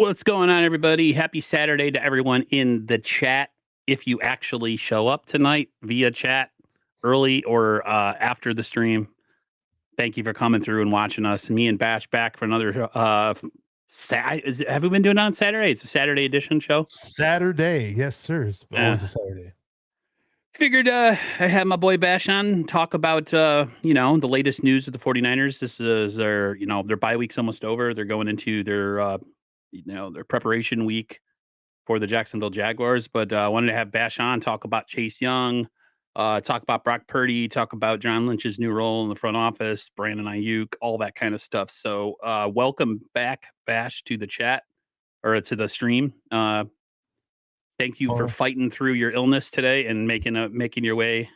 What's going on, everybody? Happy Saturday to everyone in the chat. If you actually show up tonight via chat early or after the stream, thank you for coming through and watching us. Me and Bash back for another. Have we been doing it on Saturday? It's a Saturday edition show. Saturday, yes, sir. It's always a Saturday. Figured I had my boy Bash on talk about the latest news of the 49ers. This is their their bye week's almost over. They're going into their their preparation week for the Jacksonville Jaguars, but I wanted to have Bash on, talk about Chase Young, talk about Brock Purdy, talk about John Lynch's new role in the front office, Brandon Ayuk, all that kind of stuff. So welcome back, Bash, to the chat or to the stream. Thank you for fighting through your illness today and making your way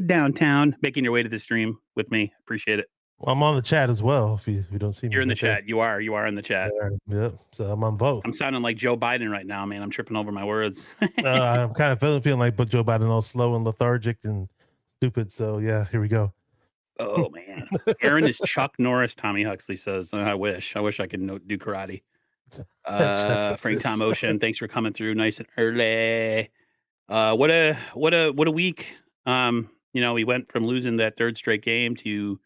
downtown, making your way to the stream with me. Appreciate it. Well, I'm on the chat as well. If you don't see me, you're in the chat. You are in the chat. Yep. So I'm on both. I'm sounding like Joe Biden right now, man. I'm tripping over my words. I'm kind of feeling like Joe Biden, all slow and lethargic and stupid. So yeah, here we go. Oh man, Aaron is Chuck Norris. Tommy Huxley says, "I wish I could do karate." Frank Tom Ocean, thanks for coming through nice and early. What a week. We went from losing that third straight game to,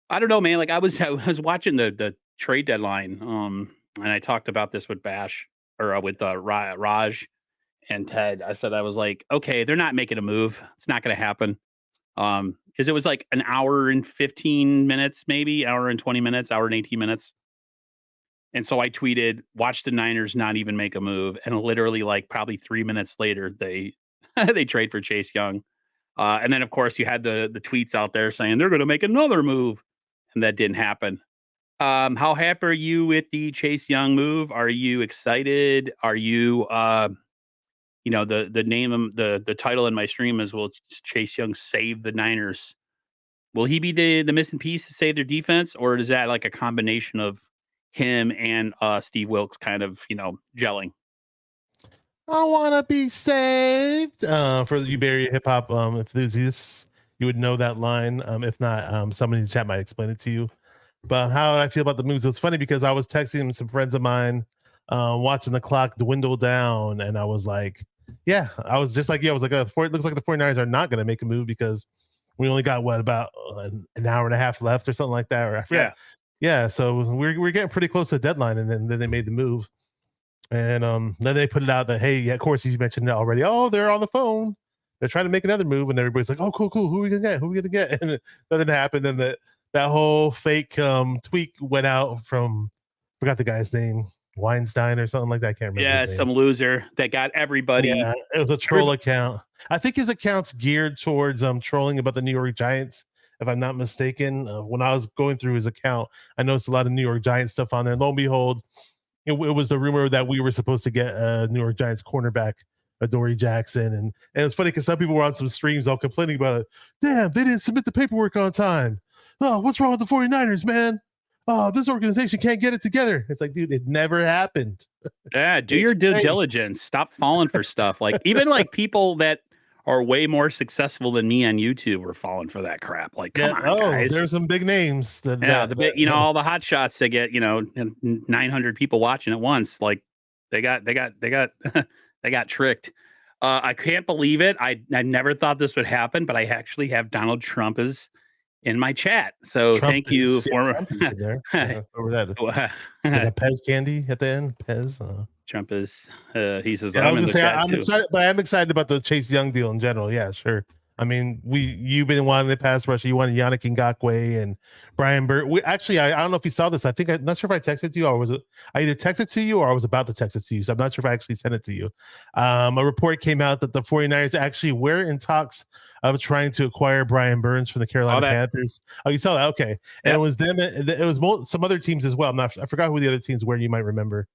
I don't know, man. Like I was watching the trade deadline. And I talked about this with Bash or with Raj and Ted. I was like, okay, they're not making a move. It's not going to happen. Because it was like an hour and 15 minutes, maybe hour and 20 minutes, hour and 18 minutes. And so I tweeted, watch the Niners not even make a move. And literally like probably 3 minutes later, they trade for Chase Young. And then, of course, you had the tweets out there saying they're going to make another move. And that didn't happen. How happy are you with the Chase Young move? Are you excited? Are you, the name, the title in my stream is, will Chase Young save the Niners? Will he be the missing piece to save their defense? Or is that like a combination of him and Steve Wilks kind of, gelling? I want to be saved. For you Barry hip hop enthusiasts, you would know that line. If not, somebody in the chat might explain it to you. But how I feel about the moves, it was funny because I was texting some friends of mine, watching the clock dwindle down, and I was like, yeah, I was just like, yeah, I was like, it looks like the 49ers are not going to make a move because we only got about an hour and a half left or something like that, or I forget. Yeah, so we're getting pretty close to the deadline, and then they made the move, and then they put it out that, hey, yeah, of course you mentioned it already. Oh, they're on the phone. They're trying to make another move, and everybody's like, oh, cool. Who are we gonna get? And nothing happened, and that whole fake tweet went out from, forgot the guy's name, Weinstein or something like that. I can't remember. Yeah, some loser that got everybody. Yeah, it was a troll account. I think his account's geared towards trolling about the New York Giants, if I'm not mistaken. When I was going through his account, I noticed a lot of New York Giants stuff on there. Lo and behold, it was the rumor that we were supposed to get a New York Giants cornerback, Adoree Jackson. And it's funny because some people were on some streams all complaining about it. Damn, they didn't submit the paperwork on time. Oh, what's wrong with the 49ers, man? Oh, this organization can't get it together. It's like, dude, it never happened. Yeah, do your due diligence. Stop falling for stuff. Like even like people that are way more successful than me on YouTube were falling for that crap. Like, come on, guys. There's some big names. All the hot shots that get 900 people watching at once. Like they got they got tricked. I can't believe it. I never thought this would happen, but I actually have Donald Trump is in my chat. So thank you for over that. A Pez candy at the end. Pez. Trump is. He says, I'm excited, but I'm excited about the Chase Young deal in general. Yeah, sure. I mean, you've been wanting to pass rush. You wanted Yannick Ngakoue and Brian Burt. I don't know if you saw this. I'm not sure if I texted you or was it? I either texted to you or I was about to text it to you. So I'm not sure if I actually sent it to you. A report came out that the 49ers actually were in talks of trying to acquire Brian Burns from the Carolina Panthers. Oh, you saw that? Okay. And it was them. It was some other teams as well. I forgot who the other teams were. You might remember.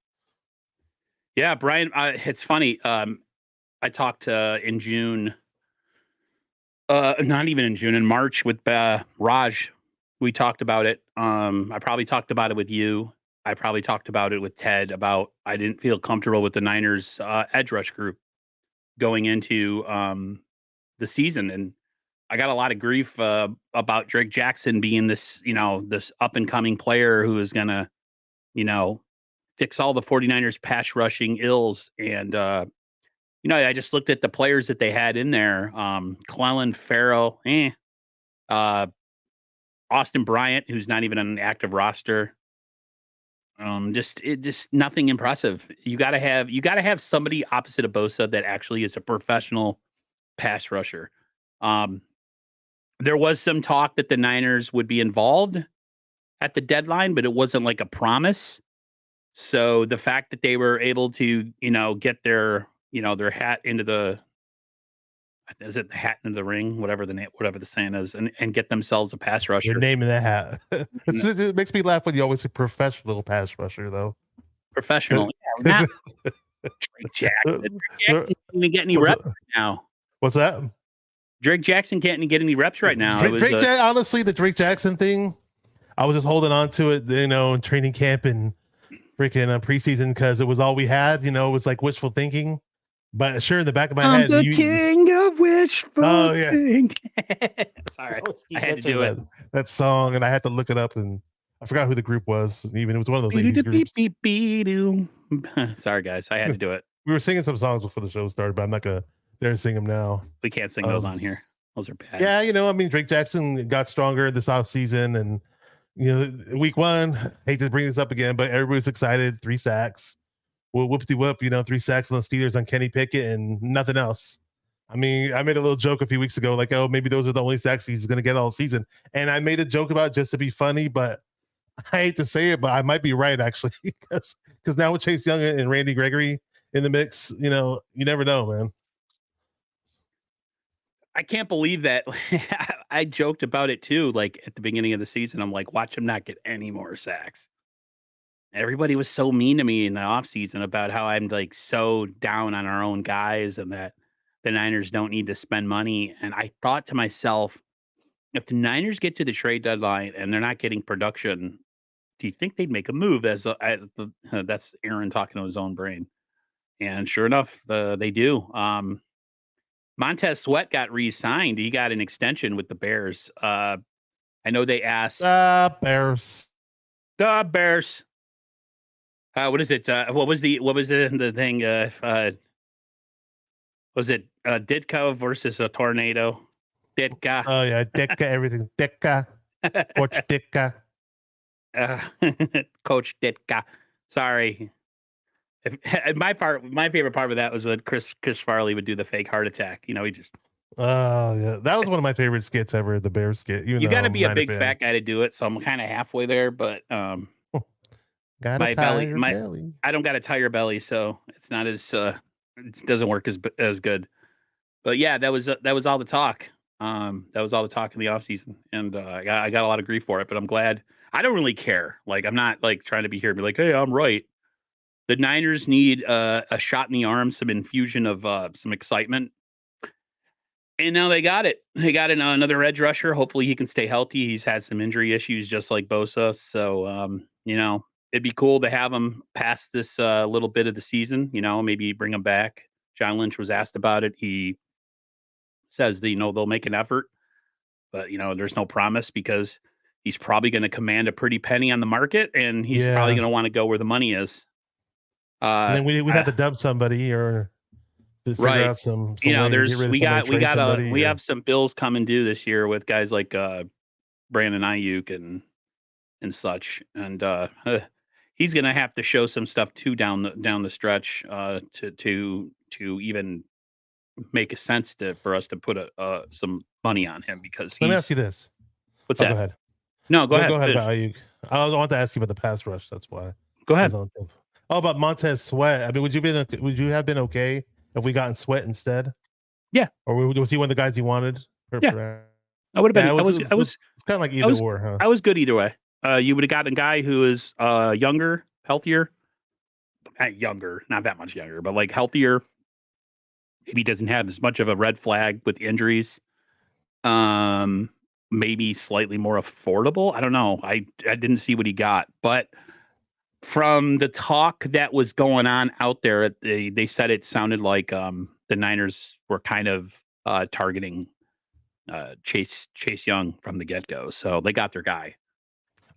Yeah, Brian. It's funny. I talked in June. Not even in June, in March with Raj. We talked about it. I probably talked about it with you. I probably talked about it with Ted about I didn't feel comfortable with the Niners edge rush group going into the season. And I got a lot of grief about Drake Jackson being this, this up and coming player who is going to, fix all the 49ers pass rushing ills. And, I just looked at the players that they had in there. Clellan Farrell, Austin Bryant, who's not even on an active roster. Just nothing impressive. You gotta have somebody opposite of Bosa that actually is a professional pass rusher. Um, there was some talk that the Niners would be involved at the deadline, but it wasn't like a promise. So the fact that they were able to, get their hat into the is it the hat into the ring, whatever the saying is, and get themselves a pass Your rusher. name in that hat. It makes me laugh when you always say professional pass rusher, though. Professional. Yeah, not Drake Jackson. Drake Jackson can't even get any reps right now. What's that? Drake Jackson can't even get any reps right now. Honestly, the Drake Jackson thing, I was just holding on to it, in training camp and freaking preseason because it was all we had. It was like wishful thinking. But sure, in the back of my head, the king of wishful thinking. Sorry, I had to do it. That song, and I had to look it up, and I forgot who the group was. Even it was one of those 80s groups. Sorry, guys, I had to do it. We were singing some songs before the show started, but I'm not gonna dare to sing them now. We can't sing those on here. Those are bad. Yeah, Drake Jackson got stronger this off season, and week 1. Hate to bring this up again, but everybody's excited. 3 sacks. Well, whoop-de-whoop, 3 sacks on the Steelers on Kenny Pickett and nothing else. I mean, I made a little joke a few weeks ago, like, oh, maybe those are the only sacks he's going to get all season. And I made a joke about it just to be funny, but I hate to say it, but I might be right, actually, because now with Chase Young and Randy Gregory in the mix, you never know, man. I can't believe that. I joked about it, too, like, at the beginning of the season. I'm like, watch him not get any more sacks. Everybody was so mean to me in the offseason about how I'm like so down on our own guys and that the Niners don't need to spend money. And I thought to myself, if the Niners get to the trade deadline and they're not getting production, do you think they'd make a move? That's Aaron talking to his own brain. And sure enough, they do. Montez Sweat got re-signed. He got an extension with the Bears. I know they asked the Bears. What is it? What was the thing? Was it Ditka versus a tornado? Ditka. Oh yeah, Ditka, everything. Ditka. Coach Ditka. Coach Ditka. Sorry. My favorite part of that was when Chris Farley would do the fake heart attack. He just. Oh yeah, that was one of my favorite skits ever. The Bears skit. You got to be a big fat guy to do it, so I'm kind of halfway there, but my belly. I don't got a tire belly, so it's not as it doesn't work as good. But yeah, that was all the talk. That was all the talk in the offseason, and I got a lot of grief for it. But I'm glad. I don't really care. Like I'm not like trying to be here and be like, hey, I'm right. The Niners need a shot in the arm, some infusion of some excitement. And now they got it. They got another edge rusher. Hopefully he can stay healthy. He's had some injury issues just like Bosa. So, it'd be cool to have him pass this little bit of the season, maybe bring him back. John Lynch was asked about it. He says that, they'll make an effort, but, there's no promise because he's probably going to command a pretty penny on the market and he's probably going to want to go where the money is. And then we'd have to dub somebody or figure out some we have some bills coming due this year with guys like Brandon Ayuk and such, and he's gonna have to show some stuff too down the stretch to even make a sense for us to put some money on him because let me ask you this. What's that? Go ahead. No, go ahead. Go ahead about Ayuk. I want to ask you about the pass rush. That's why. Go ahead. About Montez Sweat. I mean, would you have been okay if we gotten Sweat instead? Yeah. Or was he one of the guys you wanted? Yeah. I would have been. It's kind of like either or, huh? I was good either way. You would have gotten a guy who is younger, healthier. Younger, not that much younger, but like healthier. Maybe doesn't have as much of a red flag with injuries. Maybe slightly more affordable. I don't know. I didn't see what he got, but from the talk that was going on out there, they said it sounded like the Niners were kind of targeting Chase Young from the get-go. So they got their guy.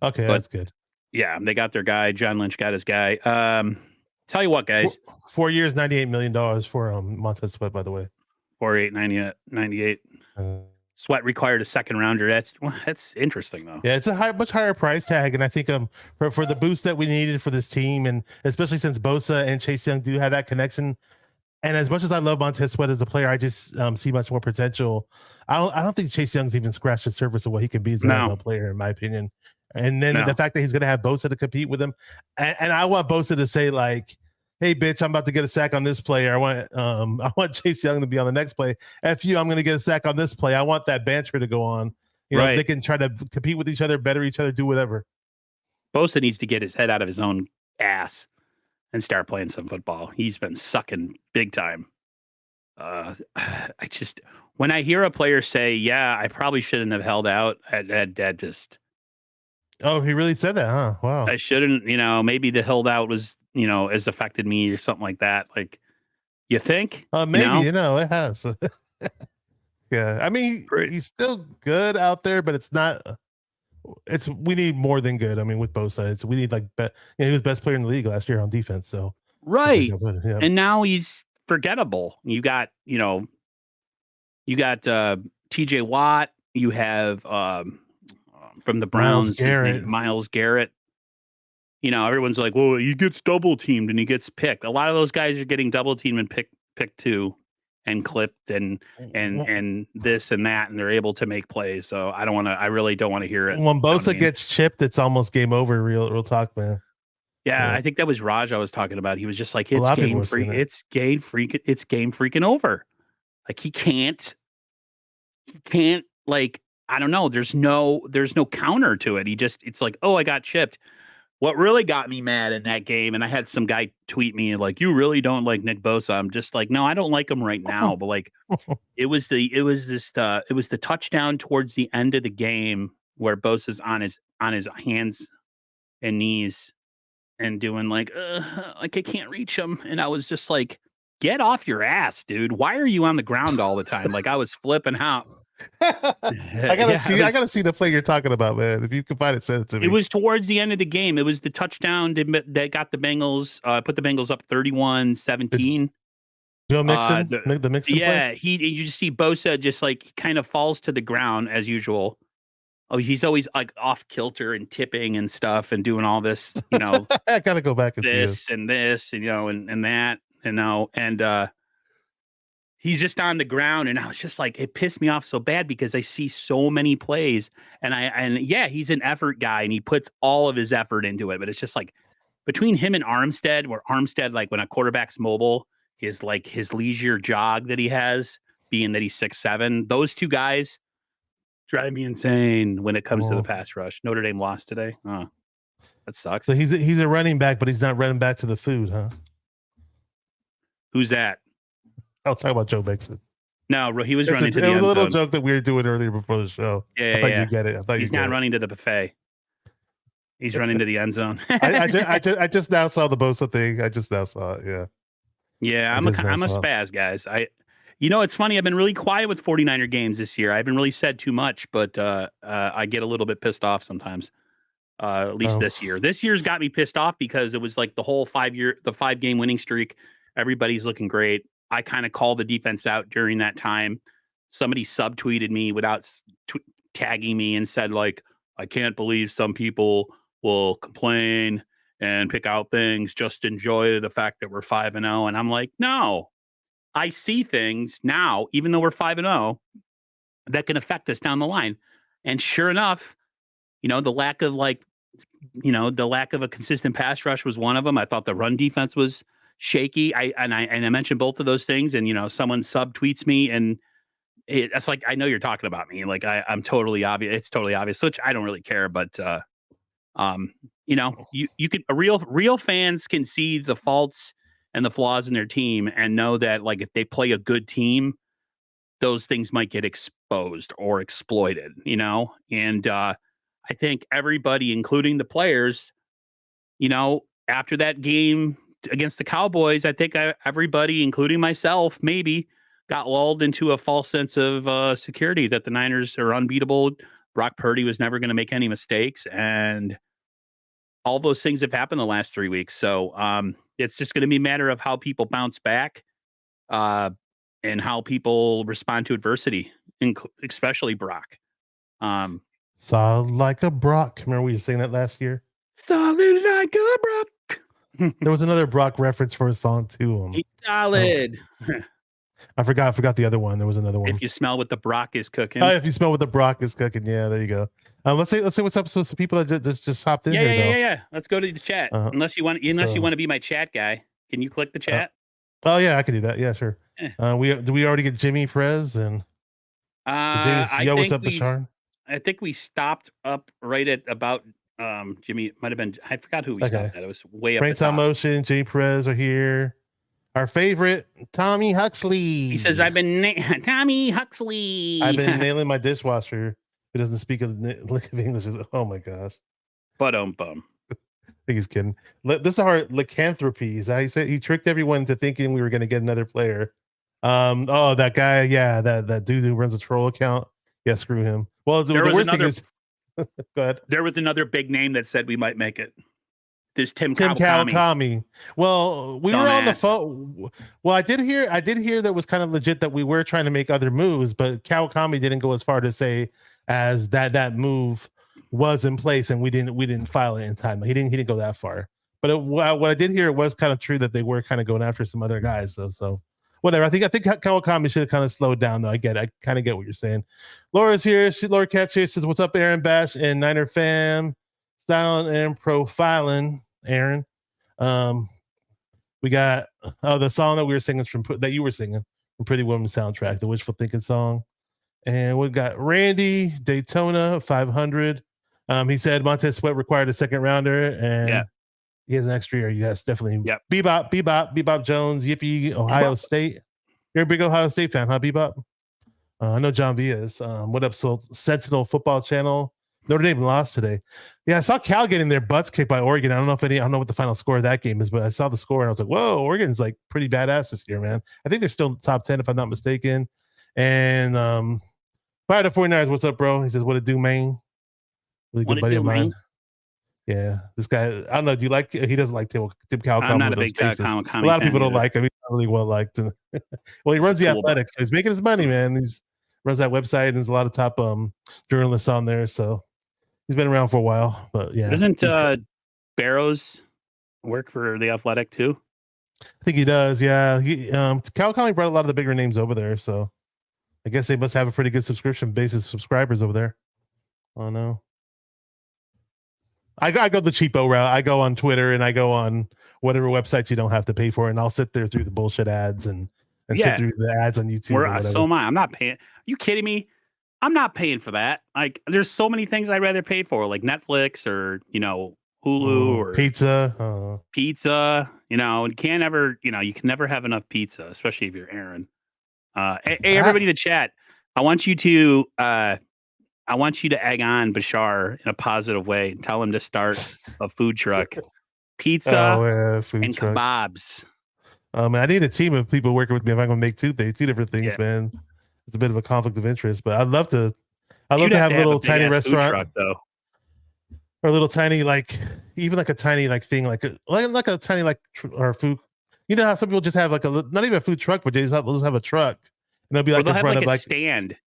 Okay, that's good. Yeah, they got their guy. John Lynch got his guy. Tell you what, guys. 4 years, $98 million for Montez Sweat, by the way. 48, 98. Sweat required a second rounder. That's interesting though. Yeah, it's a much higher price tag, and I think for the boost that we needed for this team, and especially since Bosa and Chase Young do have that connection. And as much as I love Montez Sweat as a player, I just see much more potential. I don't think Chase Young's even scratched the surface of what he can be as an NFL player, in my opinion. And then the fact that he's going to have Bosa to compete with him, and I want Bosa to say like, "Hey, bitch, I'm about to get a sack on this play. I want Chase Young to be on the next play. F you, I'm going to get a sack on this play. I want that banter to go on. You know, they can try to compete with each other, better each other, do whatever." Bosa needs to get his head out of his own ass and start playing some football. He's been sucking big time. I just, when I hear a player say, "Yeah, I probably shouldn't have held out," that just. Oh, he really said that, huh? Wow. I shouldn't, maybe the holdout was, has affected me or something like that. Like, you think? Maybe, it has. Yeah. I mean, he's still good out there, but it's not. We need more than good. I mean, with both sides, we need he was best player in the league last year on defense. So right, and now he's forgettable. You got T.J. Watt. You have from the Browns, Myles Garrett. Everyone's like, "Well, he gets double teamed and he gets picked." A lot of those guys are getting double teamed and picked too, and clipped and this and that, and they're able to make plays. So I really don't want to hear it. When Bosa gets chipped, it's almost game over. Real talk, man. Yeah, I think that was Raj I was talking about. He was just like, it's game freaking over. Like he can't like, I don't know. There's no counter to it. It's like, oh, I got chipped. What really got me mad in that game, and I had some guy tweet me like, "You really don't like Nick Bosa." I'm just like, no, I don't like him right now. But like, it was the touchdown towards the end of the game where Bosa's on his hands and knees and doing like I can't reach him, and I was just like, get off your ass, dude. Why are you on the ground all the time? Like I was flipping out. I gotta see the play you're talking about, man. If you can find it, send it to me. It was towards the end of the game. It was the touchdown that got the Bengals, put the Bengals up 31-17. Joe Mixon, the Mixon play? You just see Bosa just like kind of falls to the ground as usual. Oh, he's always like off kilter and tipping and stuff and doing all this, I gotta go back and see this and this, and that, and he's just on the ground, and I was just like, it pissed me off so bad because I see so many plays, and he's an effort guy and he puts all of his effort into it, but it's just like between him and Armstead, where Armstead, like when a quarterback's mobile, is like his leisure jog that he has, being that he's 6'7", those two guys drive me insane when it comes to the pass rush. Notre Dame lost today. Oh, that sucks. So he's a running back, but he's not running back to the food, huh? Who's that? I was talking about Joe Mixon. No, he was running to the end zone. It was a little joke that we were doing earlier before the show. Yeah, I thought you get it. I thought he's not running to the buffet. He's running to the end zone. I just now saw the Bosa thing. I just now saw it. Yeah. Yeah, I'm a spaz, guys. It's funny. I've been really quiet with 49er games this year. I haven't really said too much, but I get a little bit pissed off sometimes. At least this year. This year's got me pissed off because it was like the whole 5-game winning streak. Everybody's looking great. I kind of called the defense out during that time. Somebody subtweeted me without tagging me and said, like, I can't believe some people will complain and pick out things. Just enjoy the fact that we're 5-0. And I'm like, no, I see things now, even though we're 5-0, that can affect us down the line. And sure enough, the lack of a consistent pass rush was one of them. I thought the run defense was shaky. I mentioned both of those things, and someone subtweets me, and it's like, I know you're talking about me. Like I'm totally obvious. It's totally obvious, which I don't really care. But you can real fans can see the faults and the flaws in their team and know that like if they play a good team, those things might get exposed or exploited. And I think everybody, including the players, after that game against the Cowboys, I think everybody, including myself, maybe got lulled into a false sense of security that the Niners are unbeatable. Brock Purdy was never going to make any mistakes. And all those things have happened the last 3 weeks. So it's just going to be a matter of how people bounce back and how people respond to adversity, especially Brock. Solid like a Brock. Remember we were saying that last year? Solid like a Brock. There was another Brock reference for a song too. He's solid. I forgot the other one. There was another one. If you smell what the Brock is cooking. Oh, if you smell what the Brock is cooking. Yeah, there you go. Let's say what's up. So some people that just hopped in here. Yeah. Let's go to the chat. Unless you want to be my chat guy. Can you click the chat? Oh yeah, I can do that. Yeah, sure. We already get Jimmy Perez and what's up, BASHAR? I think we stopped up right at about Jimmy. It might have been, I forgot who we stopped at. It was way up at the top. Motion, Jimmy Perez are here. Our favorite, Tommy Huxley. He says, Tommy Huxley. I've been nailing my dishwasher who doesn't speak of English. Oh my gosh. Bum. I think he's kidding. This is our lycanthropy. He said he tricked everyone into thinking we were going to get another player. That guy, yeah, that dude who runs a troll account. Yeah, screw him. Well, the worst thing is, go ahead. There was another big name that said we might make it. There's Tim Kawakami. Well, we were on the phone. Well, I did hear that was kind of legit that we were trying to make other moves, but Kawakami didn't go as far to say as that move was in place and we didn't file it in time. He didn't go that far. But what I did hear, it was kind of true that they were kind of going after some other guys. So whatever. I think Kawakami should have kind of slowed down though. I kind of get what you're saying. Laura's here. Laura Katz here says, "What's up, Aaron, Bash, and Niner fam? Styling and profiling, Aaron." We got the song that we were singing that you were singing from Pretty Woman soundtrack, the Wishful Thinking song. And we got Randy Daytona 500. He said Montez Sweat required a second rounder, and he has an extra year. Yes, definitely. Yep. Bebop Jones, Yippee, Ohio State. You're a big Ohio State fan, huh, Bebop? I know John V is. What up, Sentinel Football Channel? Notre Dame lost today. Yeah, I saw Cal getting their butts kicked by Oregon. I don't know what the final score of that game is, but I saw the score and I was like, whoa, Oregon's like pretty badass this year, man. I think they're still top 10 if I'm not mistaken. And Fire the 49ers, what's up, bro? He says, what it do, man? Really good buddy of mine. Yeah, this guy, I don't know. Do you like? He doesn't like Tim Kawakami. I'm not a big Kawakami. A lot of people don't like him. He's not really well liked. Well, he runs the Athletics, so he's making his money, man. He's runs that website, and there's a lot of top journalists on there. So he's been around for a while. But yeah, doesn't Barrows work for the Athletic too? I think he does. Yeah, Kawakami brought a lot of the bigger names over there, so I guess they must have a pretty good subscription base of subscribers over there. Oh no. I go the cheapo route. I go on Twitter and I go on whatever websites you don't have to pay for, and I'll sit there through the bullshit ads and sit through the ads on YouTube. So am I. I'm not paying. Are you kidding me? I'm not paying for that. Like, there's so many things I'd rather pay for, like Netflix or Hulu or pizza. Pizza. You can't ever. You can never have enough pizza, especially if you're Aaron. Hey, everybody in the chat. I want you to egg on BASHAR in a positive way. Tell him to start a food truck, pizza, and truck. Kebabs. Man, I need a team of people working with me if I'm going to make two different things, man. It's a bit of a conflict of interest, but I'd love to have a little tiny restaurant, truck, though, or a little tiny even a tiny thing like a tiny or food. You know how some people just have not even a food truck, but they just have a truck, and they'll be in front of a stand.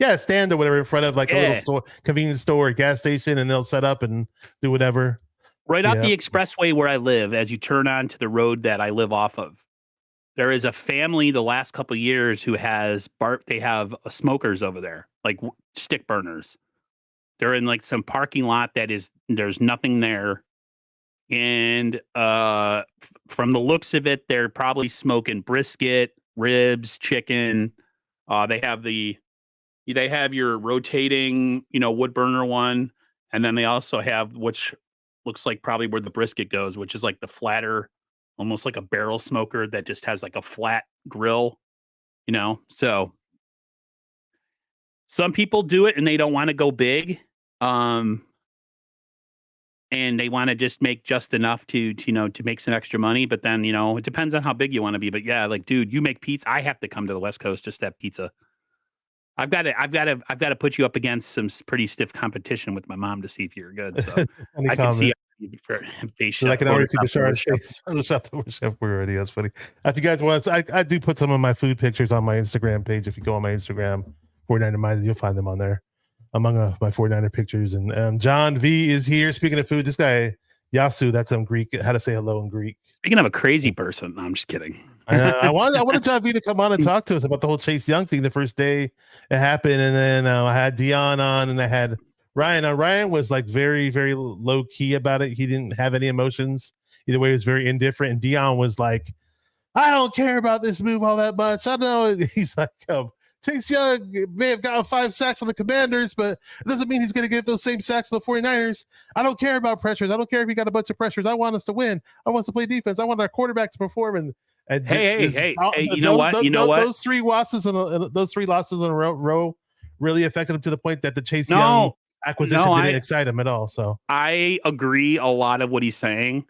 Yeah, a stand or whatever in front of a little store, convenience store or gas station, and they'll set up and do whatever. Right off the expressway where I live, as you turn onto the road that I live off of, there is a family the last couple of years who they have smokers over there, like stick burners. They're in some parking lot there's nothing there. And from the looks of it, they're probably smoking brisket, ribs, chicken. They have your rotating, wood burner one. And then they also have, which looks like probably where the brisket goes, which is like the flatter, almost like a barrel smoker that just has like a flat grill, So some people do it and they don't want to go big. And they want to just make just enough to make some extra money. But then, it depends on how big you want to be. But yeah, dude, you make pizza. I have to come to the West Coast just to have pizza. I've got to put you up against some pretty stiff competition with my mom to see if you're good. So I can see Face So I chef, can already see Photoshop the Bashar's worst chef. face. Photoshop the worst chef already. That's funny. If you guys want, I do put some of my food pictures on my Instagram page. If you go on my Instagram, 49er Minds, you'll find them on there among my 49er pictures. And John V is here. Speaking of food, this guy, Yasu, that's some Greek, how to say hello in Greek. Speaking of a crazy person, no, I'm just kidding. I wanted John V to come on and talk to us about the whole Chase Young thing the first day it happened, and then I had Dion on, and I had Ryan. Ryan was like very, very low key about it. He didn't have any emotions. Either way, he was very indifferent. And Dion was like, "I don't care about this move all that much. I know." He's like, Chase Young may have gotten 5 sacks on the Commanders, but it doesn't mean he's going to get those same sacks on the 49ers. I don't care about pressures. I don't care if he got a bunch of pressures. I want us to win. I want us to play defense. I want our quarterback to perform. And hey, you know what? Those 3 losses in a row really affected him to the point that the Chase Young acquisition didn't excite him at all. So I agree a lot of what he's saying.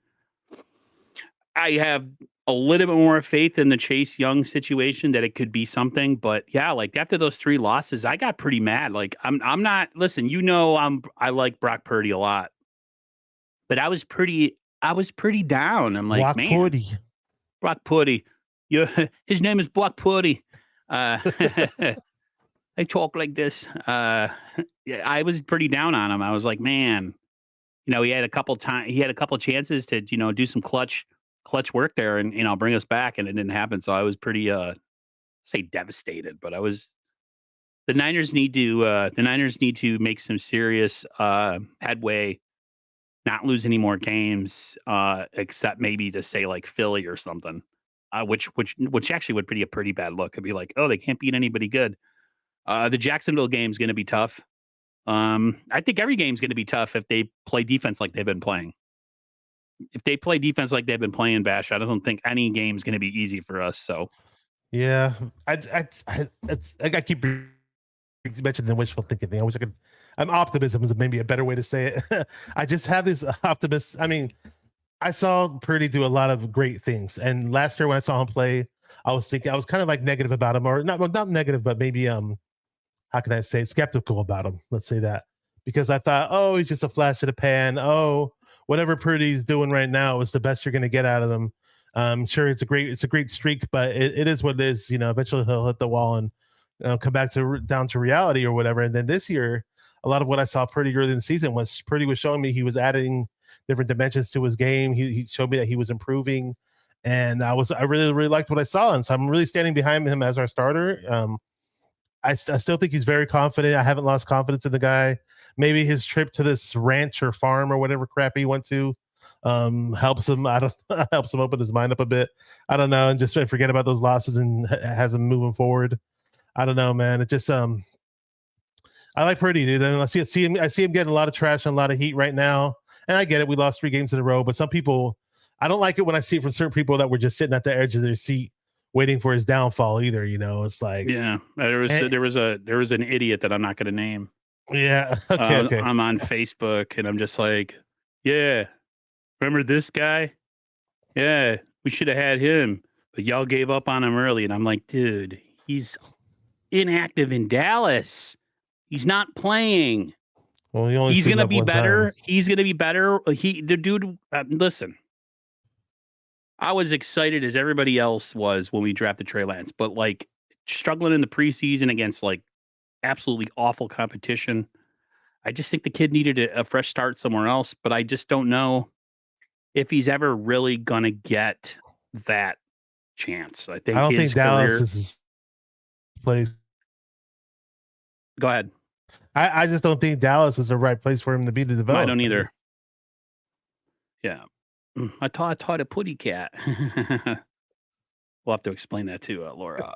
I have a little bit more faith in the Chase Young situation that it could be something, but yeah, like after those 3 losses, I got pretty mad. Like I'm not, listen, I like Brock Purdy a lot, but I was pretty down. I'm like, man, Purdy. Brock Purdy. His name is Brock Purdy. I talk like this. Yeah, I was pretty down on him. I was like, man, he had a couple chances to, do some clutch work there and, bring us back, and it didn't happen. So I was pretty say devastated, but the Niners need to make some serious headway, not lose any more games, except maybe to say like Philly or something. Which actually would be a pretty bad look. It'd be like, oh, they can't beat anybody good. The Jacksonville game's going to be tough. I think every game's going to be tough if they play defense like they've been playing. If they play defense like they've been playing, Bash, I don't think any game's going to be easy for us. So, yeah, I keep mentioning the wishful thinking thing. I wish I could. Optimism is maybe a better way to say it. I just have this optimist. I mean, I saw Purdy do a lot of great things, and last year when I saw him play, I was kind of like negative about him, or not negative, but maybe how can I say skeptical about him? Let's say that, because I thought, oh, he's just a flash in the pan. Oh, whatever Purdy's doing right now is the best you're going to get out of him. Sure, it's a great streak, but it is what it is. Eventually he'll hit the wall and come back down to reality or whatever. And then this year, a lot of what I saw pretty early in the season was Purdy was showing me he was adding different dimensions to his game. He showed me that he was improving, and I really, really liked what I saw. And so I'm really standing behind him as our starter. I still think he's very confident. I haven't lost confidence in the guy. Maybe his trip to this ranch or farm or whatever crap he went to helps him. Helps him open his mind up a bit. I don't know, and just forget about those losses and has him moving forward. I don't know, man. It just I like Purdy, dude. And I see him getting a lot of trash and a lot of heat right now. And I get it. We lost 3 games in a row, but some people, I don't like it when I see it from certain people that were just sitting at the edge of their seat waiting for his downfall either. It's like, yeah, there was an idiot that I'm not going to name. Yeah. Okay. I'm on Facebook and I'm just like, yeah, remember this guy? Yeah, we should have had him, but y'all gave up on him early. And I'm like, dude, he's inactive in Dallas. He's not playing. Well, he's going to be better. He's going to be better. The dude, listen, I was excited as everybody else was when we drafted Trey Lance, but like struggling in the preseason against like absolutely awful competition. I just think the kid needed a fresh start somewhere else, but I just don't know if he's ever really going to get that chance. I don't think Dallas is his place. Go ahead. I just don't think Dallas is the right place for him to be to develop. I don't either. Yeah. I taught a putty cat. We'll have to explain that to Laura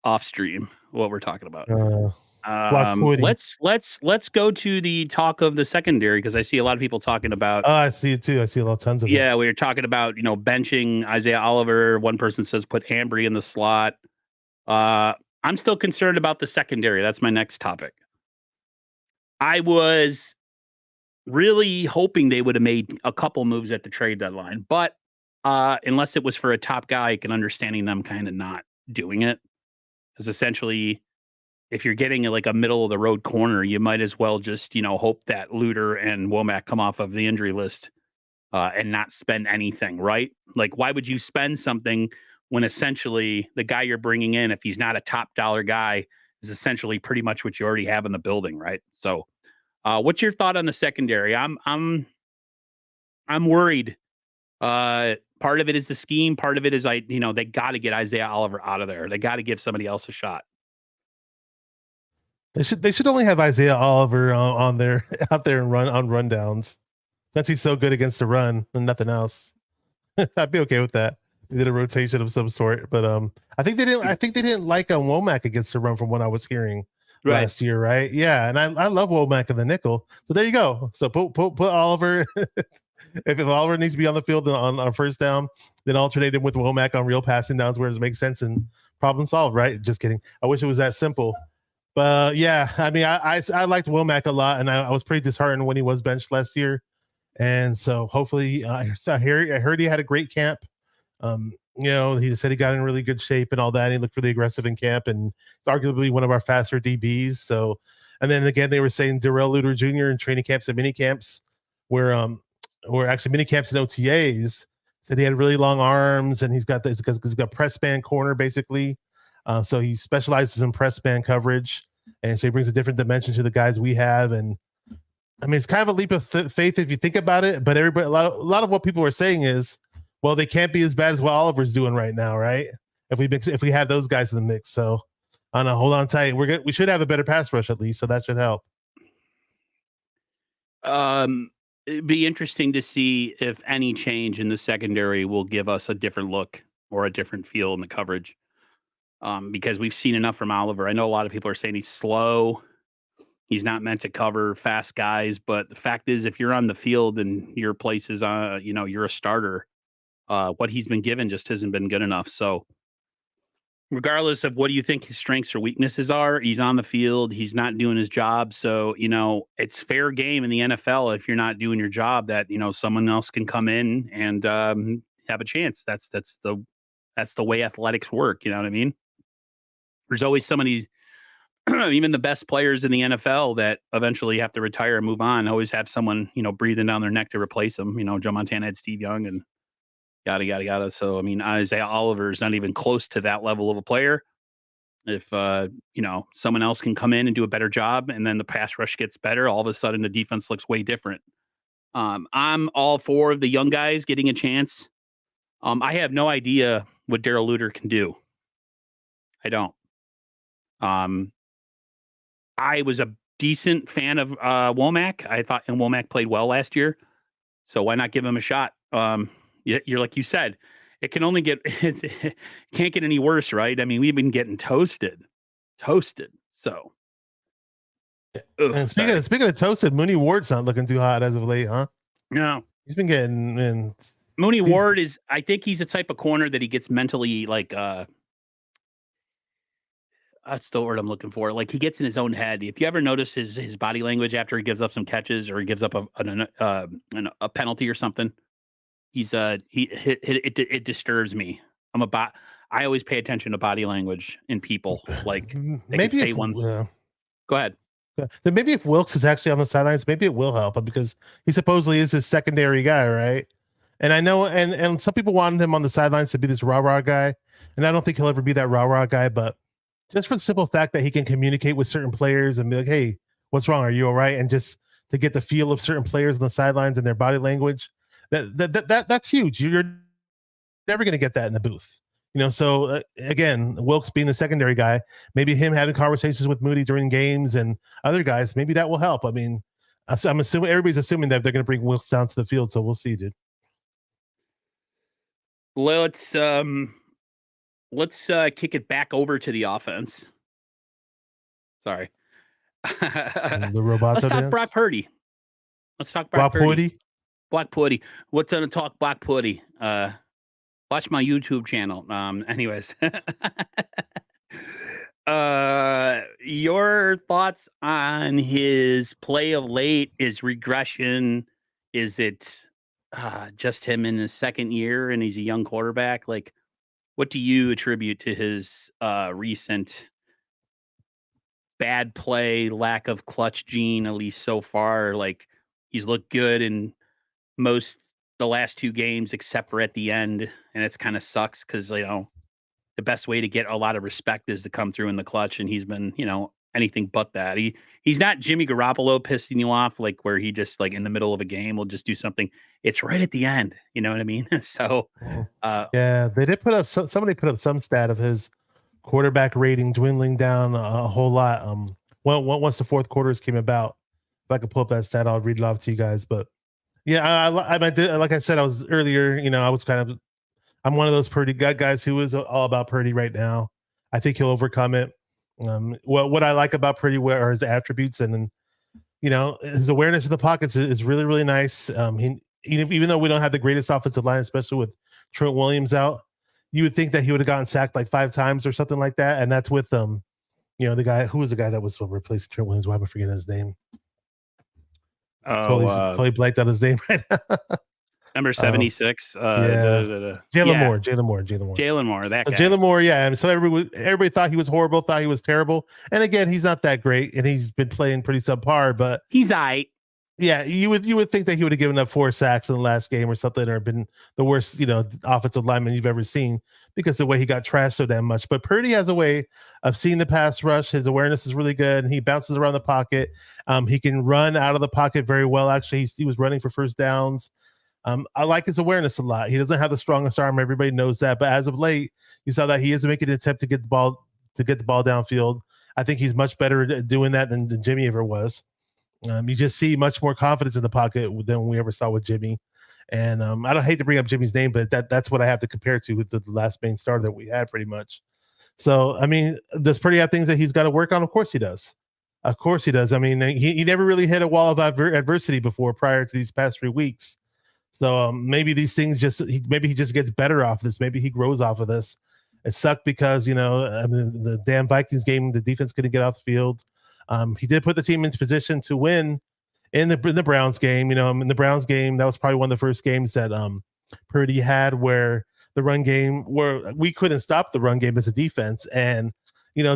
off stream what we're talking about. Let's go to the talk of the secondary, because I see a lot of people talking about. Oh, I see it too. I see a lot tons of it. Yeah, we were talking about benching Isaiah Oliver. One person says put Ambry in the slot. I'm still concerned about the secondary. That's my next topic. I was really hoping they would have made a couple moves at the trade deadline, but unless it was for a top guy, I can understanding them kind of not doing it, because essentially, if you're getting like a middle of the road corner, you might as well just hope that Luter and Womack come off of the injury list and not spend anything, right? Like, why would you spend something when essentially the guy you're bringing in, if he's not a top dollar guy, is essentially pretty much what you already have in the building, right? So, what's your thought on the secondary? I'm worried. Part of it is the scheme. Part of it is they got to get Isaiah Oliver out of there. They got to give somebody else a shot. They should only have Isaiah Oliver on there out there and run on rundowns. Since he's so good against the run and nothing else. I'd be okay with that. They did a rotation of some sort, but I think they didn't. I think they didn't like Womack against the run from what I was hearing Right. last year, right? Yeah, and I love Womack in the nickel. So there you go. So put Oliver. if Oliver needs to be on the field on first down, then alternate him with Womack on real passing downs where it makes sense and problem solved. Right? Just kidding. I wish it was that simple. But yeah, I mean, I liked Womack a lot, and I was pretty disheartened when he was benched last year. And so hopefully, I heard he had a great camp. He said he got in really good shape and all that. And he looked really aggressive in camp and arguably one of our faster DBs. So, and then again, they were saying Darrell Luter Jr. in training camps and mini camps, where actually mini camps and OTAs said he had really long arms and he's got press band corner basically. So he specializes in press band coverage, and so he brings a different dimension to the guys we have. And I mean, it's kind of a leap of faith if you think about it, but a lot of what people are saying is, well, they can't be as bad as what Oliver's doing right now, right? If we have those guys in the mix, so I don't know. Hold on tight. We should have a better pass rush at least, so that should help. It'd be interesting to see if any change in the secondary will give us a different look or a different feel in the coverage. Because we've seen enough from Oliver. I know a lot of people are saying he's slow. He's not meant to cover fast guys, but the fact is, if you're on the field and your place is you're a starter, what he's been given just hasn't been good enough. So regardless of what do you think his strengths or weaknesses are, he's on the field, he's not doing his job. So, it's fair game in the NFL if you're not doing your job that, someone else can come in and have a chance. That's the way athletics work, you know what I mean? There's always somebody even the best players in the NFL that eventually have to retire and move on always have someone, breathing down their neck to replace them. Joe Montana had Steve Young and yada, yada, yada. So, I mean, Isaiah Oliver is not even close to that level of a player. If, someone else can come in and do a better job and then the pass rush gets better, all of a sudden the defense looks way different. I'm all for the young guys getting a chance. I have no idea what Darrell Luter can do. I don't. I was a decent fan of Womack. I thought and Womack played well last year. So why not give him a shot? You're like you said, it can only get it can't get any worse, right? I mean, we've been getting toasted. So And speaking of toasted, Mooney Ward's not looking too hot as of late, huh? No. He's been getting in. Mooney Ward I think he's the type of corner that he gets mentally like that's the word I'm looking for. Like he gets in his own head. If you ever notice his body language after he gives up some catches or he gives up a penalty or something, it disturbs me. I always pay attention to body language in people. Like they maybe can say one. Go ahead. Then maybe if Wilks is actually on the sidelines, maybe it will help him because he supposedly is his secondary guy, right? And I know, and some people wanted him on the sidelines to be this rah-rah guy, and I don't think he'll ever be that rah-rah guy, but just for the simple fact that he can communicate with certain players and be like, hey, what's wrong? Are you all right? And just to get the feel of certain players on the sidelines and their body language, that's huge. You're never going to get that in the booth. So again, Wilks being the secondary guy, maybe him having conversations with Moody during games and other guys, maybe that will help. I mean, I'm assuming everybody's assuming that they're going to bring Wilks down to the field, so we'll see, dude. Let's kick it back over to the offense. Sorry. The Roboto Let's talk dance? Brock Purdy. Let's talk Brock Purdy. Black Purdy. What's gonna talk Black Purdy? Watch my YouTube channel. Anyways. Your thoughts on his play of late, his regression? Is it just him in his second year and he's a young quarterback? Like, what do you attribute to his recent bad play, lack of clutch gene, at least so far? Like, he's looked good in most the last 2 games except for at the end, and it's kind of sucks because the best way to get a lot of respect is to come through in the clutch, and he's been anything but that. He's not Jimmy Garoppolo pissing you off like where he just like in the middle of a game will just do something. It's right at the end. You know what I mean? So Yeah, they did put up somebody put up some stat of his quarterback rating dwindling down a whole lot. Once the fourth quarters came about, if I could pull up that stat, I'll read it off to you guys. But yeah, I did, like I said, I was earlier. I was I'm one of those Purdy guys who is all about Purdy right now. I think he'll overcome it. What I like about Purdy are his attributes, and then his awareness of the pockets is really really nice. Even though we don't have the greatest offensive line, especially with Trent Williams out, you would think that he would have gotten sacked like 5 times or something like that, and that's with the guy who was the guy that was replacing Trent Williams. Why am I forgetting his name? Totally blanked out his name right now. Number 76. Jalen Moore. That guy. Jalen Moore, yeah. And so everybody thought he was horrible, thought he was terrible. And again, he's not that great, and he's been playing pretty subpar. But he's aight. Yeah, you would think that he would have given up 4 sacks in the last game or something, or been the worst, offensive lineman you've ever seen because the way he got trashed so damn much. But Purdy has a way of seeing the pass rush. His awareness is really good, and he bounces around the pocket. He can run out of the pocket very well. Actually, he was running for first downs. I like his awareness a lot. He doesn't have the strongest arm. Everybody knows that. But as of late, you saw that he is making an attempt to get the ball downfield. I think he's much better at doing that than Jimmy ever was. You just see much more confidence in the pocket than we ever saw with Jimmy. And I don't hate to bring up Jimmy's name, but that's what I have to compare to with the last main starter that we had pretty much. So, I mean, does Purdy have things that he's got to work on? Of course he does. Of course he does. I mean, he never really hit a wall of adversity before prior to these past 3 weeks. So maybe these things maybe he just gets better off this. Maybe he grows off of this. It sucked because, the damn Vikings game, the defense couldn't get off the field. He did put the team into position to win in the Browns game. In the Browns game, that was probably one of the first games that Purdy had where the run game, where we couldn't stop the run game as a defense. And,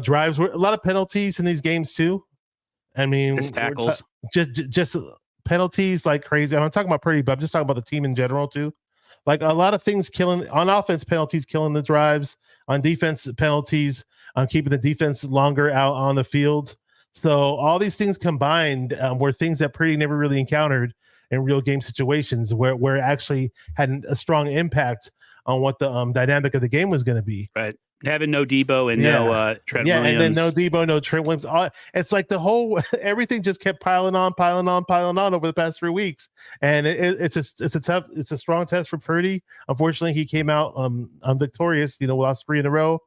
drives were a lot of penalties in these games too. I mean, just tackles. Just penalties like crazy. I'm not talking about Purdy, but I'm just talking about the team in general too. Like a lot of things killing on offense, penalties killing the drives, on defense, penalties on keeping the defense longer out on the field. So all these things combined were things that Purdy never really encountered in real game situations where it actually had a strong impact on what the dynamic of the game was going to be. Right. Having no Debo and no Trent Williams. And then no Debo, no Trent Williams. It's like the whole everything just kept piling on over the past 3 weeks, and it's a strong test for Purdy. Unfortunately, he came out victorious. Lost 3 in a row.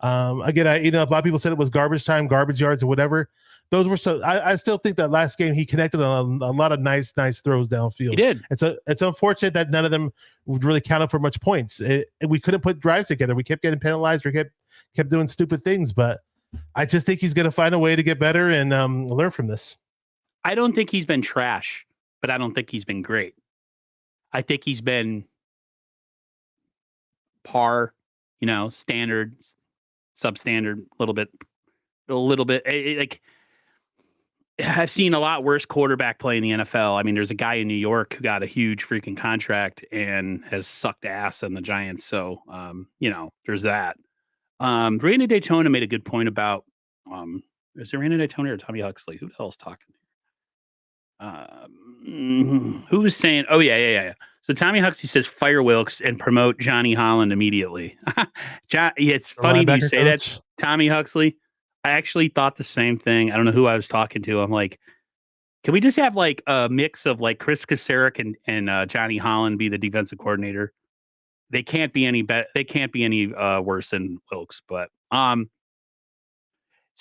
Again, a lot of people said it was garbage time, garbage yards, or whatever. Those were I still think that last game he connected on a lot of nice throws downfield. He did. It's unfortunate that none of them would really count up for much points. We couldn't put drives together. We kept getting penalized. We kept doing stupid things. But I just think he's going to find a way to get better and learn from this. I don't think he's been trash, but I don't think he's been great. I think he's been par, standard, substandard, a little bit. Like I've seen a lot worse quarterback play in the NFL. I mean, there's a guy in New York who got a huge freaking contract and has sucked ass in the Giants. So, there's that. Randy Daytona made a good point about, is it Randy Daytona or Tommy Huxley? Who the hell's talking? Who was saying, oh yeah. So Tommy Huxley says fire Wilks and promote Johnny Holland immediately. It's funny you say that, Tommy Huxley. I actually thought the same thing. I don't know who I was talking to. I'm like, can we just have like a mix of like Chris Kasarik and Johnny Holland be the defensive coordinator? They can't be any better. They can't be any worse than Wilks. But as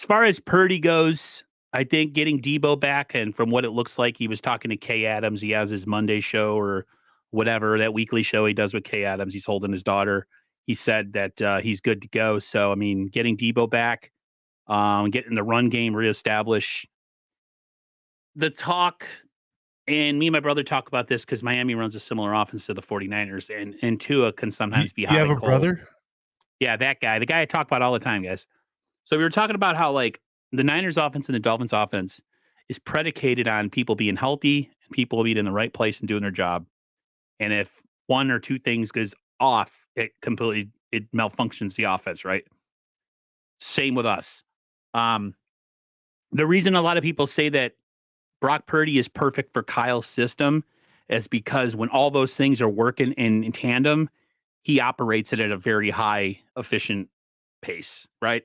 far as Purdy goes, I think getting Debo back, and from what it looks like, he was talking to Kay Adams. He has his Monday show or whatever, that weekly show he does with Kay Adams. He's holding his daughter. He said that he's good to go. So, I mean, getting Debo back, getting the run game reestablished. The talk, and me and my brother talk about this because Miami runs a similar offense to the 49ers, and Tua can sometimes be hot and cold. You have a brother? Yeah, that guy. The guy I talk about all the time, guys. So we were talking about how, like, the Niners offense and the Dolphins offense is predicated on people being healthy and people being in the right place and doing their job. And if one or two things goes off, it malfunctions the offense, right? Same with us. The reason a lot of people say that Brock Purdy is perfect for Kyle's system is because when all those things are working in tandem, he operates it at a very high efficient pace, right?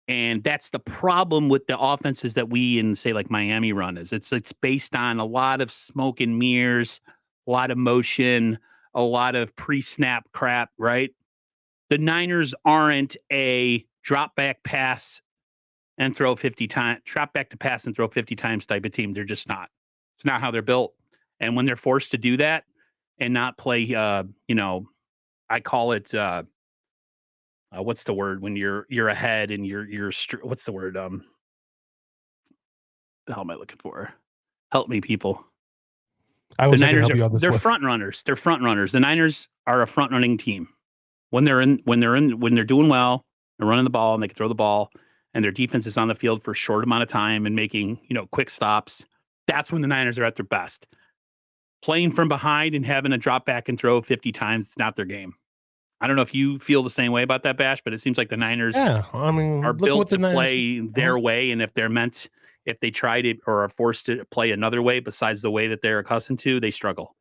And that's the problem with the offenses that we in say like Miami run is it's based on a lot of smoke and mirrors, a lot of motion, a lot of pre-snap crap, right? The Niners aren't a drop back pass and throw 50 times, drop back to pass and throw 50 times type of team. They're just not. It's not how they're built. And when they're forced to do that and not play, I call it, what's the word when you're ahead and what's the word? The hell am I looking for? Help me, people. I The wish I could Niners help you on this they're one. front runners. They're front runners. The Niners are a front running team. When they're doing well, they're running the ball and they can throw the ball, and their defense is on the field for a short amount of time and making quick stops. That's when the Niners are at their best. Playing from behind and having to drop back and throw 50 times, it's not their game. I don't know if you feel the same way about that, Bash, but it seems like the Niners Yeah, I mean, are look at what built the to Niners. play their way, and if they try to or are forced to play another way besides the way that they're accustomed to, they struggle.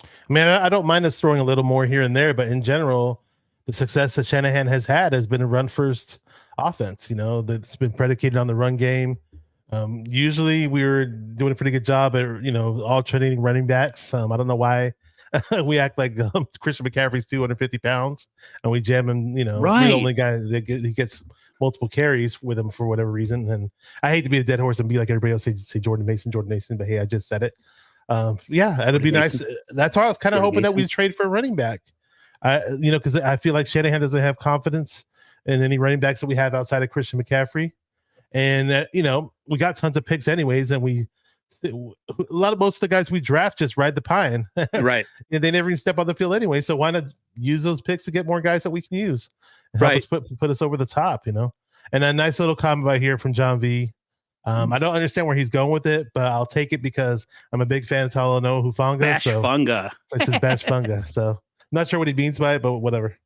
I mean, I don't mind us throwing a little more here and there, but in general, the success that Shanahan has had has been a run first offense. That's been predicated on the run game. Usually, we were doing a pretty good job at alternating running backs. I don't know why we act like Christian McCaffrey's 250 pounds and we jam him. We're the Right. only guy that he gets multiple carries with him for whatever reason. And I hate to be a dead horse and be like everybody else, say Jordan Mason, but hey, I just said it. Yeah, it'd be nice. That's why I was kind of hoping that we'd trade for a running back. Because I feel like Shanahan doesn't have confidence in any running backs that we have outside of Christian McCaffrey. And we got tons of picks anyways, and most of the guys we draft just ride the pine, right? And they never even step on the field anyway. So why not use those picks to get more guys that we can use and help us put us over the top, And a nice little comment right here from John V. I don't understand where he's going with it, but I'll take it because I'm a big fan of Talanoa Hufanga. Bash Funga. It says Bash Funga. So not sure what he means by it, but whatever.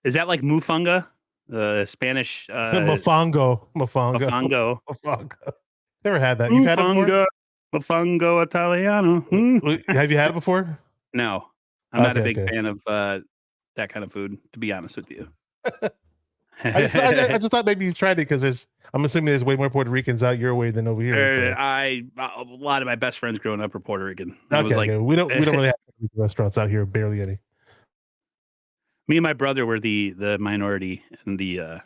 Is that like Mufunga? The Spanish Mofongo. Never had that. You've had it before? Mofongo Italiano. Have you had it before? No. I'm not a big fan of that kind of food, to be honest with you. I just thought maybe you tried it because I'm assuming there's way more Puerto Ricans out your way than over here. A lot of my best friends growing up were Puerto Rican. Okay. We don't really have restaurants out here, barely any. Me and my brother were the minority in the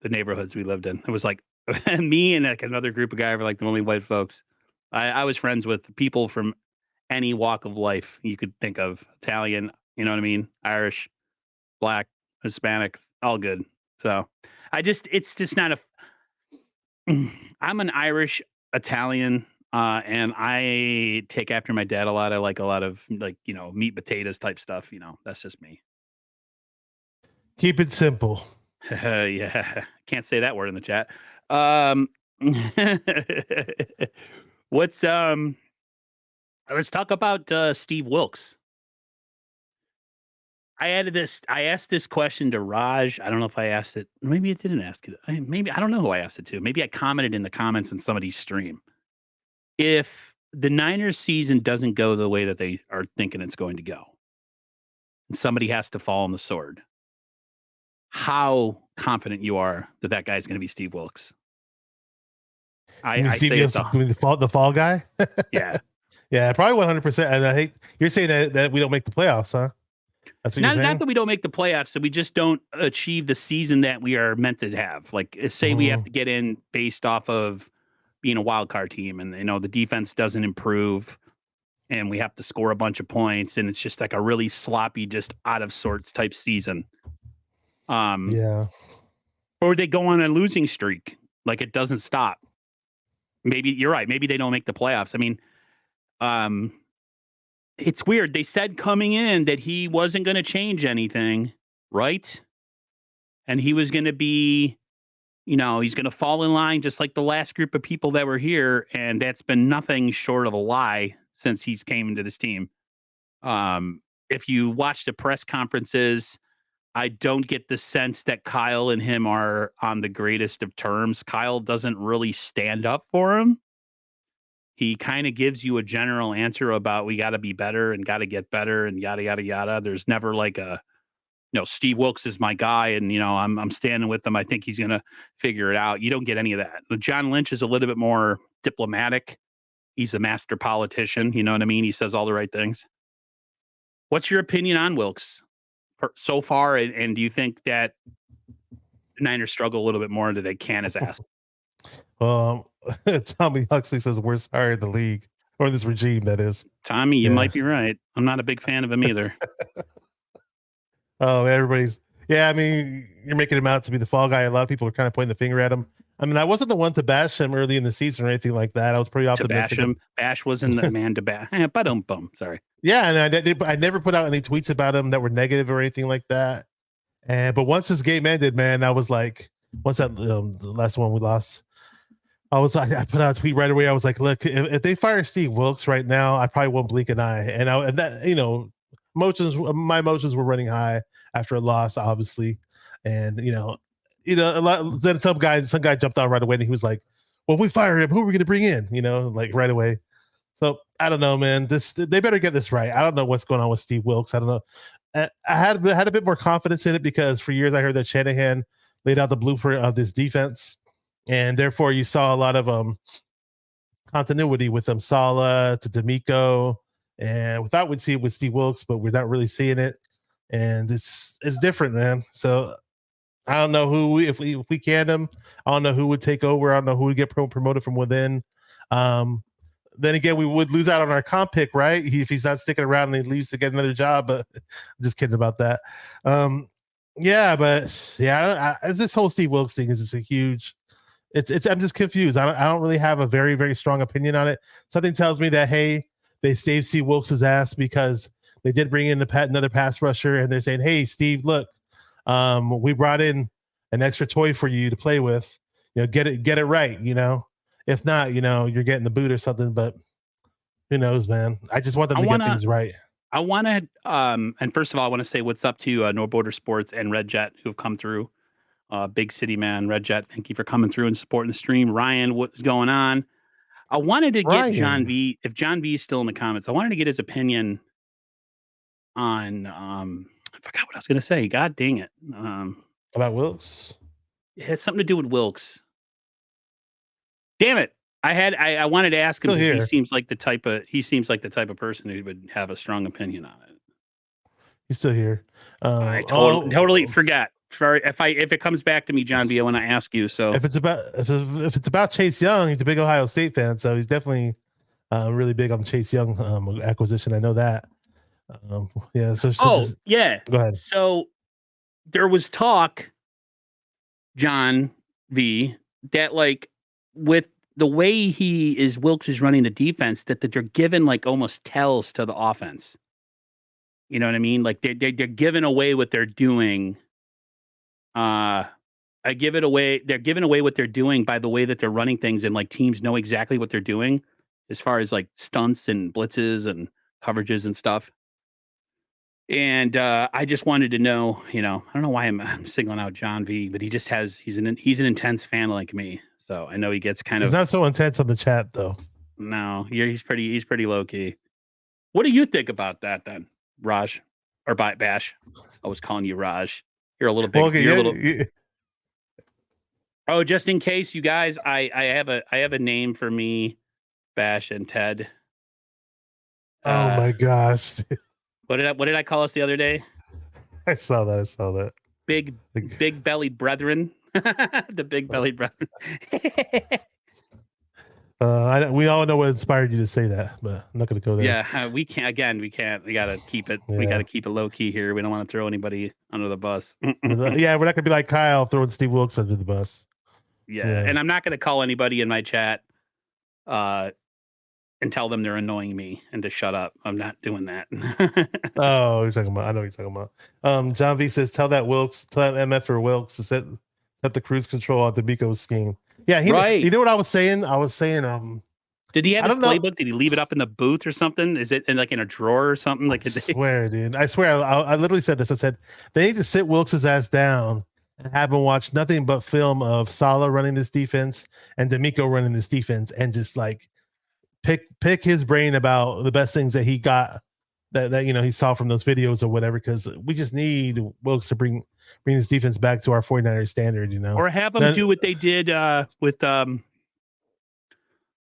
neighborhoods we lived in. It was like me and like another group of guys were like the only white folks. I was friends with people from any walk of life you could think of. Italian, you know what I mean? Irish, Black, Hispanic, all good. So it's just not I'm an Irish Italian, and I take after my dad a lot. I like a lot of meat, potatoes type stuff. That's just me. Keep it simple. Yeah, can't say that word in the chat. Let's talk about Steve Wilks. I asked this question to Raj. I don't know if I asked it. Maybe I didn't ask it. I don't know who I asked it to. Maybe I commented in the comments on somebody's stream. If the Niners season doesn't go the way that they are thinking it's going to go, and somebody has to fall on the sword, how confident you are that guy's going to be Steve Wilks? I Steve say Wilks, the fall guy. Yeah, yeah, probably 100%. And I hate you're saying that we don't make the playoffs, huh? That's what you're saying? Not that we don't make the playoffs, so we just don't achieve the season that we are meant to have. Like, say we have to get in based off of being a wild card team, and the defense doesn't improve, and we have to score a bunch of points, and it's just like a really sloppy, just out of sorts type season. Yeah. Or they go on a losing streak, like it doesn't stop. Maybe you're right. Maybe they don't make the playoffs. I mean, it's weird. They said coming in that he wasn't going to change anything, right? And he was going to be, he's going to fall in line just like the last group of people that were here. And that's been nothing short of a lie since he's came into this team. If you watch the press conferences, I don't get the sense that Kyle and him are on the greatest of terms. Kyle doesn't really stand up for him. He kind of gives you a general answer about we got to be better and got to get better and yada yada yada. There's never like a, Steve Wilks is my guy, and I'm standing with him. I think he's gonna figure it out. You don't get any of that. John Lynch is a little bit more diplomatic. He's a master politician. You know what I mean? He says all the right things. What's your opinion on Wilks so far? And do you think that the Niners struggle a little bit more than they can his ass? Tommy Huxley says worst hire in the league, or this regime, that is. Tommy, you might be right. I'm not a big fan of him either. Oh, everybody's. Yeah, I mean, you're making him out to be the fall guy. A lot of people are kind of pointing the finger at him. I mean, I wasn't the one to bash him early in the season or anything like that. I was pretty optimistic. To bash him. Bash wasn't the man to bash. Bum. Sorry. Yeah, and I never put out any tweets about him that were negative or anything like that. But once this game ended, man, I was like, once that the last one we lost, I was like, I put out a tweet right away. I was like, look, if they fire Steve Wilks right now, I probably won't blink an eye. And that, my emotions were running high after a loss, obviously. And then some guy jumped out right away and he was like, well, we fire him, who are we going to bring in? Like right away. So I don't know, man. They better get this right. I don't know what's going on with Steve Wilks. I don't know. I had a bit more confidence in it because for years I heard that Shanahan laid out the blueprint of this defense, and therefore you saw a lot of continuity with Sala to D'Amico, and without we'd see it with Steve Wilks, but we're not really seeing it, and it's different, man. So I don't know who if we canned him, I don't know who would take over. I don't know who would get promoted from within. Then again, we would lose out on our comp pick, right? If he's not sticking around and he leaves to get another job, but I'm just kidding about that. This whole Steve Wilks thing is just a huge. I'm just confused. I don't really have a very, very strong opinion on it. Something tells me that hey, they saved Steve Wilks' ass because they did bring in another pass rusher, and they're saying, hey, Steve, look, we brought in an extra toy for you to play with. Get it right. If not, you're getting the boot or something, but who knows, man? I just want them to get things right. I want to, and first of all, I want to say what's up to No Border Sports and Red Jet who've come through. Big City Man, Red Jet, thank you for coming through and supporting the stream. Ryan, what's going on? I wanted to get John V, if John V is still in the comments, I wanted to get his opinion on, I forgot what I was going to say. God dang it. About Wilks? It had something to do with Wilks. Damn it! I wanted to ask him because he seems like the type of person who would have a strong opinion on it. He's still here. I totally forgot. Sorry if it comes back to me, John B. I want to ask you. So if it's about Chase Young, he's a big Ohio State fan, so he's definitely really big on Chase Young acquisition. I know that. Yeah. Yeah. Go ahead. So there was talk, John V, that like. With the way Wilks is running the defense, that they're giving like almost tells to the offense. You know what I mean? Like they're giving away what they're doing. They're giving away what they're doing by the way that they're running things, and like teams know exactly what they're doing as far as like stunts and blitzes and coverages and stuff. And I just wanted to know, I don't know why I'm singling out John V, but he's an intense fan like me. So I know he gets He's not so intense on the chat though. No, he's pretty low key. What do you think about that then, Raj, or Bash? I was calling you Raj. You're a little bit. Yeah. Oh, just in case, you guys, I have a name for me, Bash and Ted. Oh my gosh! What did I call us the other day? I saw that. Big bellied brethren. The big bellied brethren. We all know what inspired you to say that, but I'm not going to go there. Yeah, we can't. Again, we can't. We got to keep it. Yeah. We got to keep it low key here. We don't want to throw anybody under the bus. Yeah, we're not going to be like Kyle throwing Steve Wilks under the bus. Yeah, and I'm not going to call anybody in my chat and tell them they're annoying me and to shut up. I'm not doing that. Oh, you're talking about. I know what you're talking about. John V says, tell that MF or Wilks to set the cruise control on D'Amico's scheme. Yeah, right. You know what I was saying? I was saying, Did he have I his don't know. playbook? Did he leave it up in the booth or something? Is it in a drawer or something? Like, I swear, dude. I swear. I literally said this. I said they need to sit Wilks' ass down and have him watch nothing but film of Salah running this defense and D'Amico running this defense, and just like pick his brain about the best things that he got that he saw from those videos or whatever. Because we just need Wilks to bring his defense back to our 49ers standard. or have them do what they did with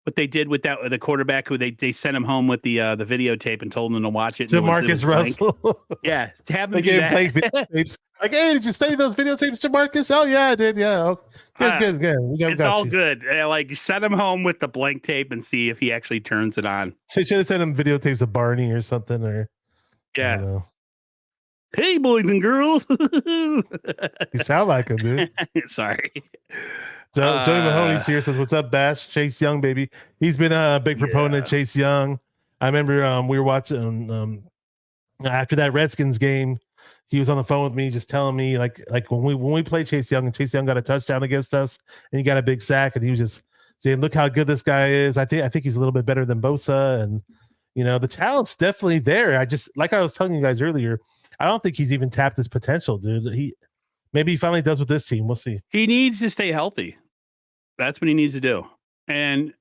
what they did with the quarterback who they sent him home with the videotape and told him to watch it. Jamarcus Russell. Yeah, have him they do gave that. him videotapes. Like, hey, did you study those videotapes, Jamarcus? Oh yeah, I did. Yeah, oh, good. It's all good. Like, send him home with the blank tape and see if he actually turns it on. They should have sent him videotapes of Barney or something. Or yeah. Hey, boys and girls. You sound like him, dude. Sorry. Joey Mahoney's here, says, "What's up, Bash? Chase Young, baby." He's been a big proponent of Chase Young. I remember we were watching after that Redskins game. He was on the phone with me, just telling me like when we played Chase Young, and Chase Young got a touchdown against us, and he got a big sack, and he was just saying, "Look how good this guy is." I think he's a little bit better than Bosa, and the talent's definitely there. I just, like I was telling you guys earlier, I don't think he's even tapped his potential, dude. Maybe he finally does with this team. We'll see. He needs to stay healthy. That's what he needs to do. And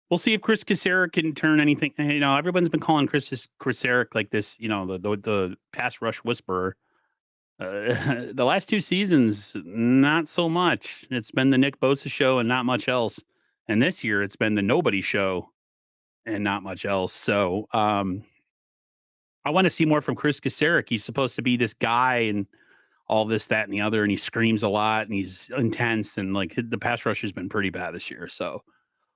we'll see if Chris Kaczmarek can turn anything. Everyone's been calling Chris Kaczmarek like this, the pass rush whisperer. The last 2 seasons, not so much. It's been the Nick Bosa show and not much else. And this year, it's been the nobody show and not much else. So I want to see more from Chris Kaczmarek. He's supposed to be this guy and all this, that, and the other, and he screams a lot and he's intense, and like the pass rush has been pretty bad this year. So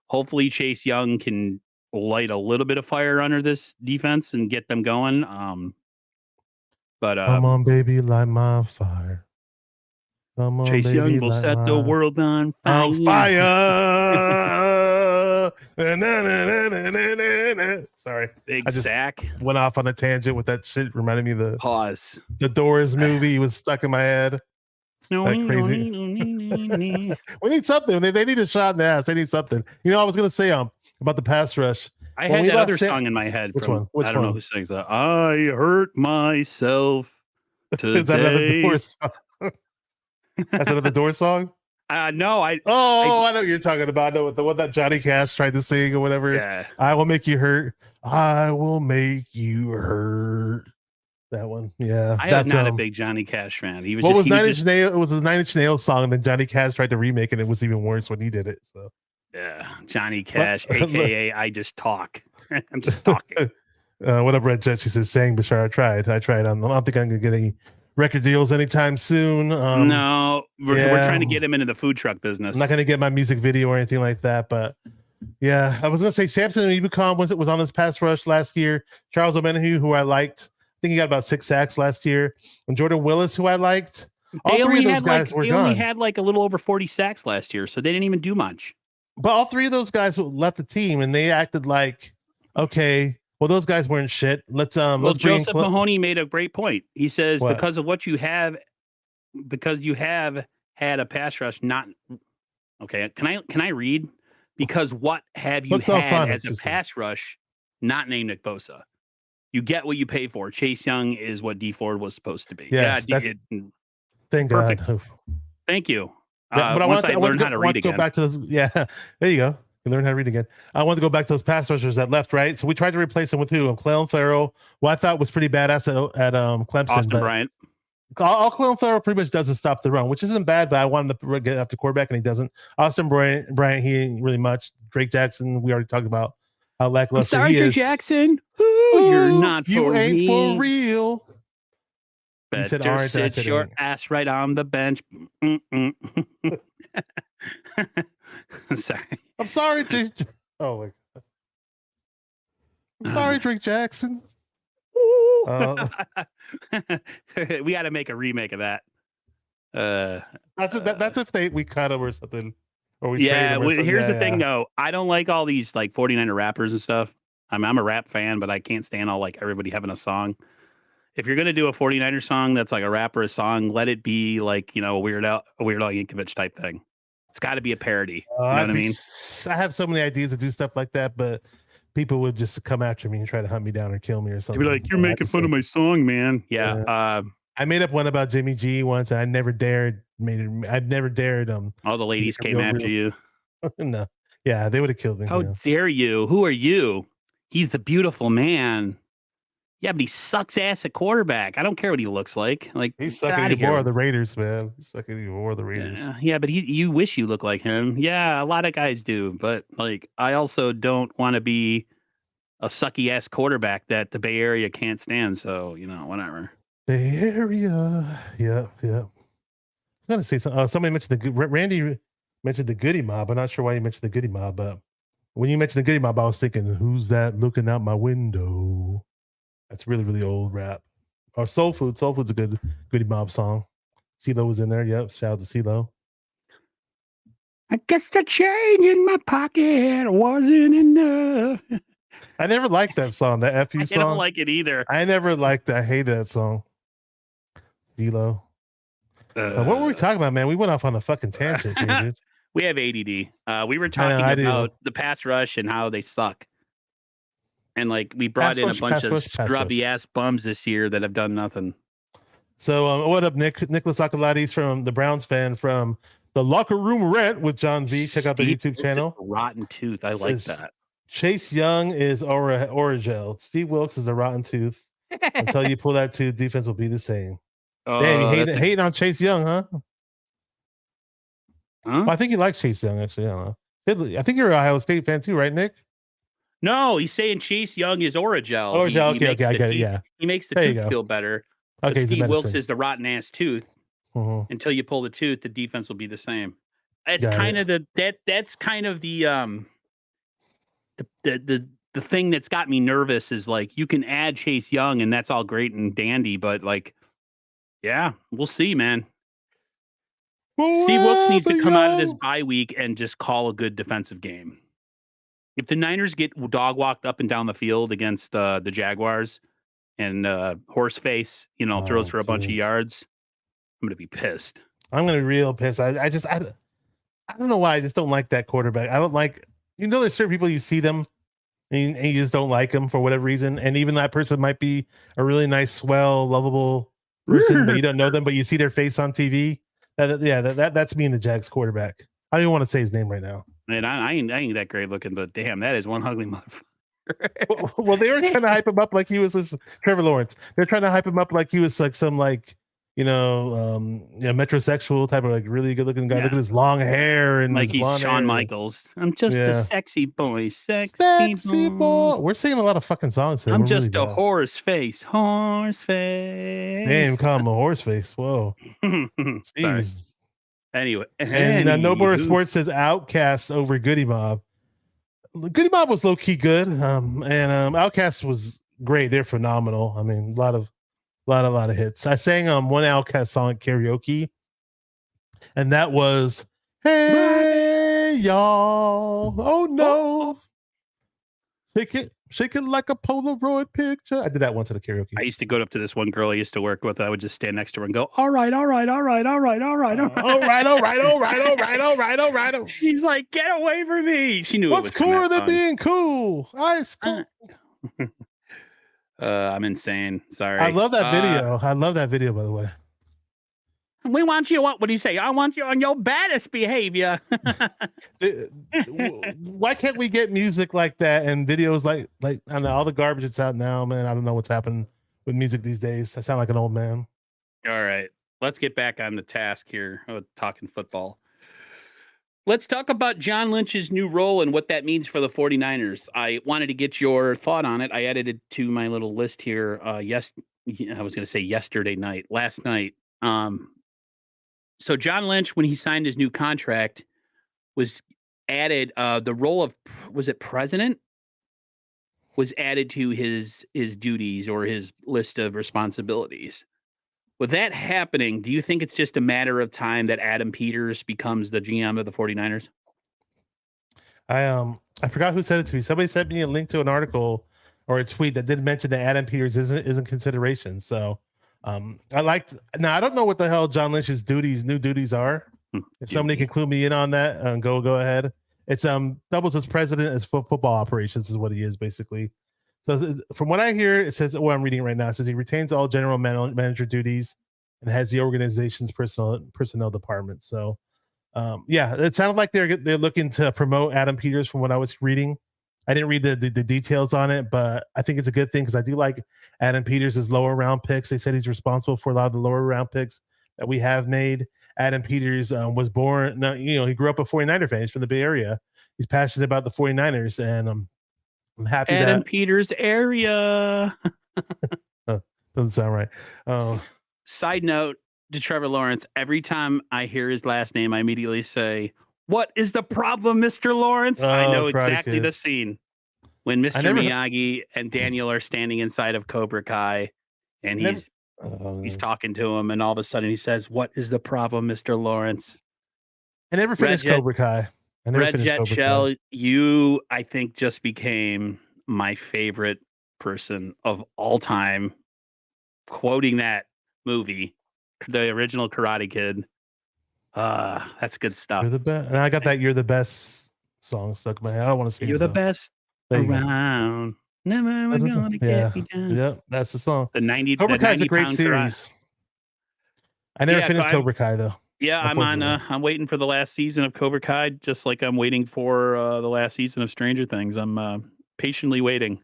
hopefully Chase Young can light a little bit of fire under this defense and get them going. But come on, baby, light my fire. Come on, Chase baby, Young will set the world on fire. On fire. Sorry, Big sack. Went off on a tangent with that shit. Reminded me of the Doors movie. Was stuck in my head. That crazy. We need something. They need a shot in the ass. They need something. I was gonna say about the pass rush. I had that other song in my head. Which one? I don't know who sings that. I hurt myself today. Is that another Doors song? That's another Doors song? No, I know what you're talking about. I know the one that Johnny Cash tried to sing or whatever. Yeah. I will make you hurt. I will make you hurt. That one. Yeah. I am not a big Johnny Cash fan. He was It was a 9 Inch Nails song, and then Johnny Cash tried to remake it. It was even worse when he did it. So yeah, Johnny Cash, aka I just talk. I'm just talking. What up, Red Jet? She says, "Saying Bashar, I tried. I don't think I'm gonna get any record deals anytime soon." No, we're trying to get him into the food truck business. I'm not gonna get my music video or anything like that, but yeah, I was gonna say Samson and Ibukam was on this pass rush last year. Charles Omenihu, who I liked, I think he got about 6 sacks last year, and Jordan Willis, who I liked. All three of those guys were gone. They only had like a little over 40 sacks last year, so they didn't even do much. But all 3 of those guys left the team, and they acted like, okay, well, those guys weren't shit. Let's Joseph Mahoney made a great point. He says, because of what you have, because you have had a pass rush, not okay. Can I read? Because what have you had as a pass rush, not named Nick Bosa? You get what you pay for. Chase Young is what D Ford was supposed to be. Yes, thank perfect. God. Thank you. But I want to go back to those. Yeah, there you go. You learn how to read again. I want to go back to those pass rushers that left, right? So we tried to replace them with who? Clelin Ferrell, who I thought was pretty badass at Clemson. Austin Bryant. All Clelin Ferrell pretty much does is stop the run, which isn't bad, but I wanted to get after quarterback, and he doesn't. Austin Bryant, he ain't really much. Drake Jackson, we already talked about how lackluster he is. Drake Jackson. Ooh, you're not for you ain't me. For real. You said, all right, sit your ass right on the bench. Sorry. I'm sorry, Drake. Oh my God. I'm sorry, Drake Jackson. We got to make a remake of that. That's if we cut him or something. Or we trade him or something. Here's the thing, though. I don't like all these like 49er rappers and stuff. I'm a rap fan, but I can't stand all like everybody having a song. If you're gonna do a 49er song that's like a rapper song, let it be like a Weird Al Yankovic type thing. It's got to be a parody. You know what I mean? I have so many ideas to do stuff like that, but people would just come after me and try to hunt me down or kill me or They'd something. be like, "You're making fun of my song, man." Yeah. I made up one about Jimmy G once, and I never dared I'd never dared all the ladies came after you. No, yeah, they would have killed me. How dare you? Who are you? He's the beautiful man. Yeah, but he sucks ass at quarterback. I don't care what he looks like. Like, he's sucking even more of the Raiders, man. He's sucking even more of the Raiders. Yeah, but you wish you look like him. Yeah, a lot of guys do, but like, I also don't want to be a sucky ass quarterback that the Bay Area can't stand. So, you know, whatever. Bay Area. Yeah. I was gonna say something. Somebody mentioned Randy mentioned the Goody Mob. I'm not sure why you mentioned the Goody Mob, but when you mentioned the Goody Mob, I was thinking, who's that looking out my window? That's really, really old rap. Or Soul Food. Soul Food's a good Goody Mob song. CeeLo was in there. Yep. Shout out to CeeLo. I guess the change in my pocket wasn't enough. I never liked that song, that FU song. I don't like it either. I never liked I hated that song. CeeLo. What were we talking about, man? We went off on a fucking tangent here, dude. We have ADD. We were talking about the pass rush and how they suck. And like, we brought in a bunch of scrubby ass bums this year that have done nothing. So what up, Nicholas Acalates from the Browns fan from the Locker Room Rant with John V. Check out the YouTube channel. Rotten Tooth. I like that. Chase Young is Oragel. Steve Wilks is a rotten tooth. Until you pull that tooth, defense will be the same. Damn, you hating on Chase Young, huh? Well, I think he likes Chase Young, actually. I don't know. I think you're an Ohio State fan too, right, Nick? No, he's saying Chase Young is Oragel. Oragel, okay, I get it. Yeah, he makes the tooth feel better. Okay, Steve Wilks is the rotten ass tooth. Until you pull the tooth, the defense will be the same. It's kind of that's kind of the thing that's got me nervous is like, you can add Chase Young and that's all great and dandy, but like, yeah, we'll see, man. Steve Wilks needs to come out of this bye week and just call a good defensive game. If the Niners get dog walked up and down the field against the Jaguars and Horseface, throws for a bunch of yards, I'm going to be pissed. I'm going to be real pissed. I don't know why. I just don't like that quarterback. I don't like, there's certain people you see them and you just don't like them for whatever reason. And even that person might be a really nice, swell, lovable person, but you don't know them, but you see their face on TV. That's me and the Jags quarterback. I don't even want to say his name right now. Man, I ain't that great looking, but damn, that is one ugly motherfucker. Well, they were trying to hype him up like he was this Trevor Lawrence. They're trying to hype him up like he was like some metrosexual type of like really good looking guy. Yeah. Look at his long hair and like he's Shawn Michaels. I'm just a sexy boy, sexy boy. We're singing a lot of fucking songs today. I'm just really a horse face. Name call him a horse face. Whoa. Jeez. Anyway, and No Border Sports says Outcast over Goody Mob. Goody Mob was low key good, and Outcast was great. They're phenomenal. I mean, a lot of hits. I sang one Outcast song at karaoke, and that was "Hey y'all, oh no, shake it like a Polaroid picture." I did that once at a karaoke. I used to go up to this one girl I used to work with. I would just stand next to her and go, "All right, all right, all right, all right, all right, all right, all right, all right, all right, all right, all right, all right." She's like, "Get away from me!" She knew what's cooler than being cool. Ice cool. I'm insane. Sorry. I love that video. I love that video, by the way. We want you. What do you say? I want you on your baddest behavior. Why can't we get music like that and videos like I don't know, all the garbage that's out now, man? I don't know what's happened with music these days. I sound like an old man. All right, let's get back on the task here with talking football. Let's talk about John Lynch's new role and what that means for the 49ers. I wanted to get your thought on it. I added it to my little list here. I was going to say last night. So John Lynch, when he signed his new contract, was added the role of, was it president? Was added to his duties or his list of responsibilities. With that happening, do you think it's just a matter of time that Adam Peters becomes the GM of the 49ers? I forgot who said it to me. Somebody sent me a link to an article or a tweet that did mention that Adam Peters isn't consideration. So I don't know what the hell John Lynch's new duties are. If somebody can clue me in on that, go ahead. It's doubles as president as football operations is what he is basically. So from what I hear, it says, I'm reading it right now. It says he retains all general manager duties and has the organization's personnel department. So yeah, it sounded like they're looking to promote Adam Peters from what I was reading. I didn't read the details on it, but I think it's a good thing because I do like Adam Peters' lower round picks. They said he's responsible for a lot of the lower round picks that we have made. Adam Peters was born, he grew up a 49er fan. He's from the Bay Area. He's passionate about the 49ers, and I'm happy Adam that Peters area. doesn't sound right. Side note to Trevor Lawrence, every time I hear his last name, I immediately say, "What is the problem, Mr. Lawrence?" I know exactly the scene when Mr. Miyagi and Daniel are standing inside of Cobra Kai, and he's talking to him, and all of a sudden he says, "What is the problem, Mr. Lawrence?" I never finished Cobra Kai. Red Jet Shell, you, I think, just became my favorite person of all time. Quoting that movie, the original Karate Kid. That's good stuff. You're the best. And I got that "You're the Best" song stuck in my head. I don't want to sing You're it. You're the best around. Never we're gonna get me down. Yep, that's the song. The 90 Cobra Kai is a great series. I never finished Cobra Kai though. Yeah, I'm waiting for the last season of Cobra Kai, just like I'm waiting for the last season of Stranger Things. I'm patiently waiting.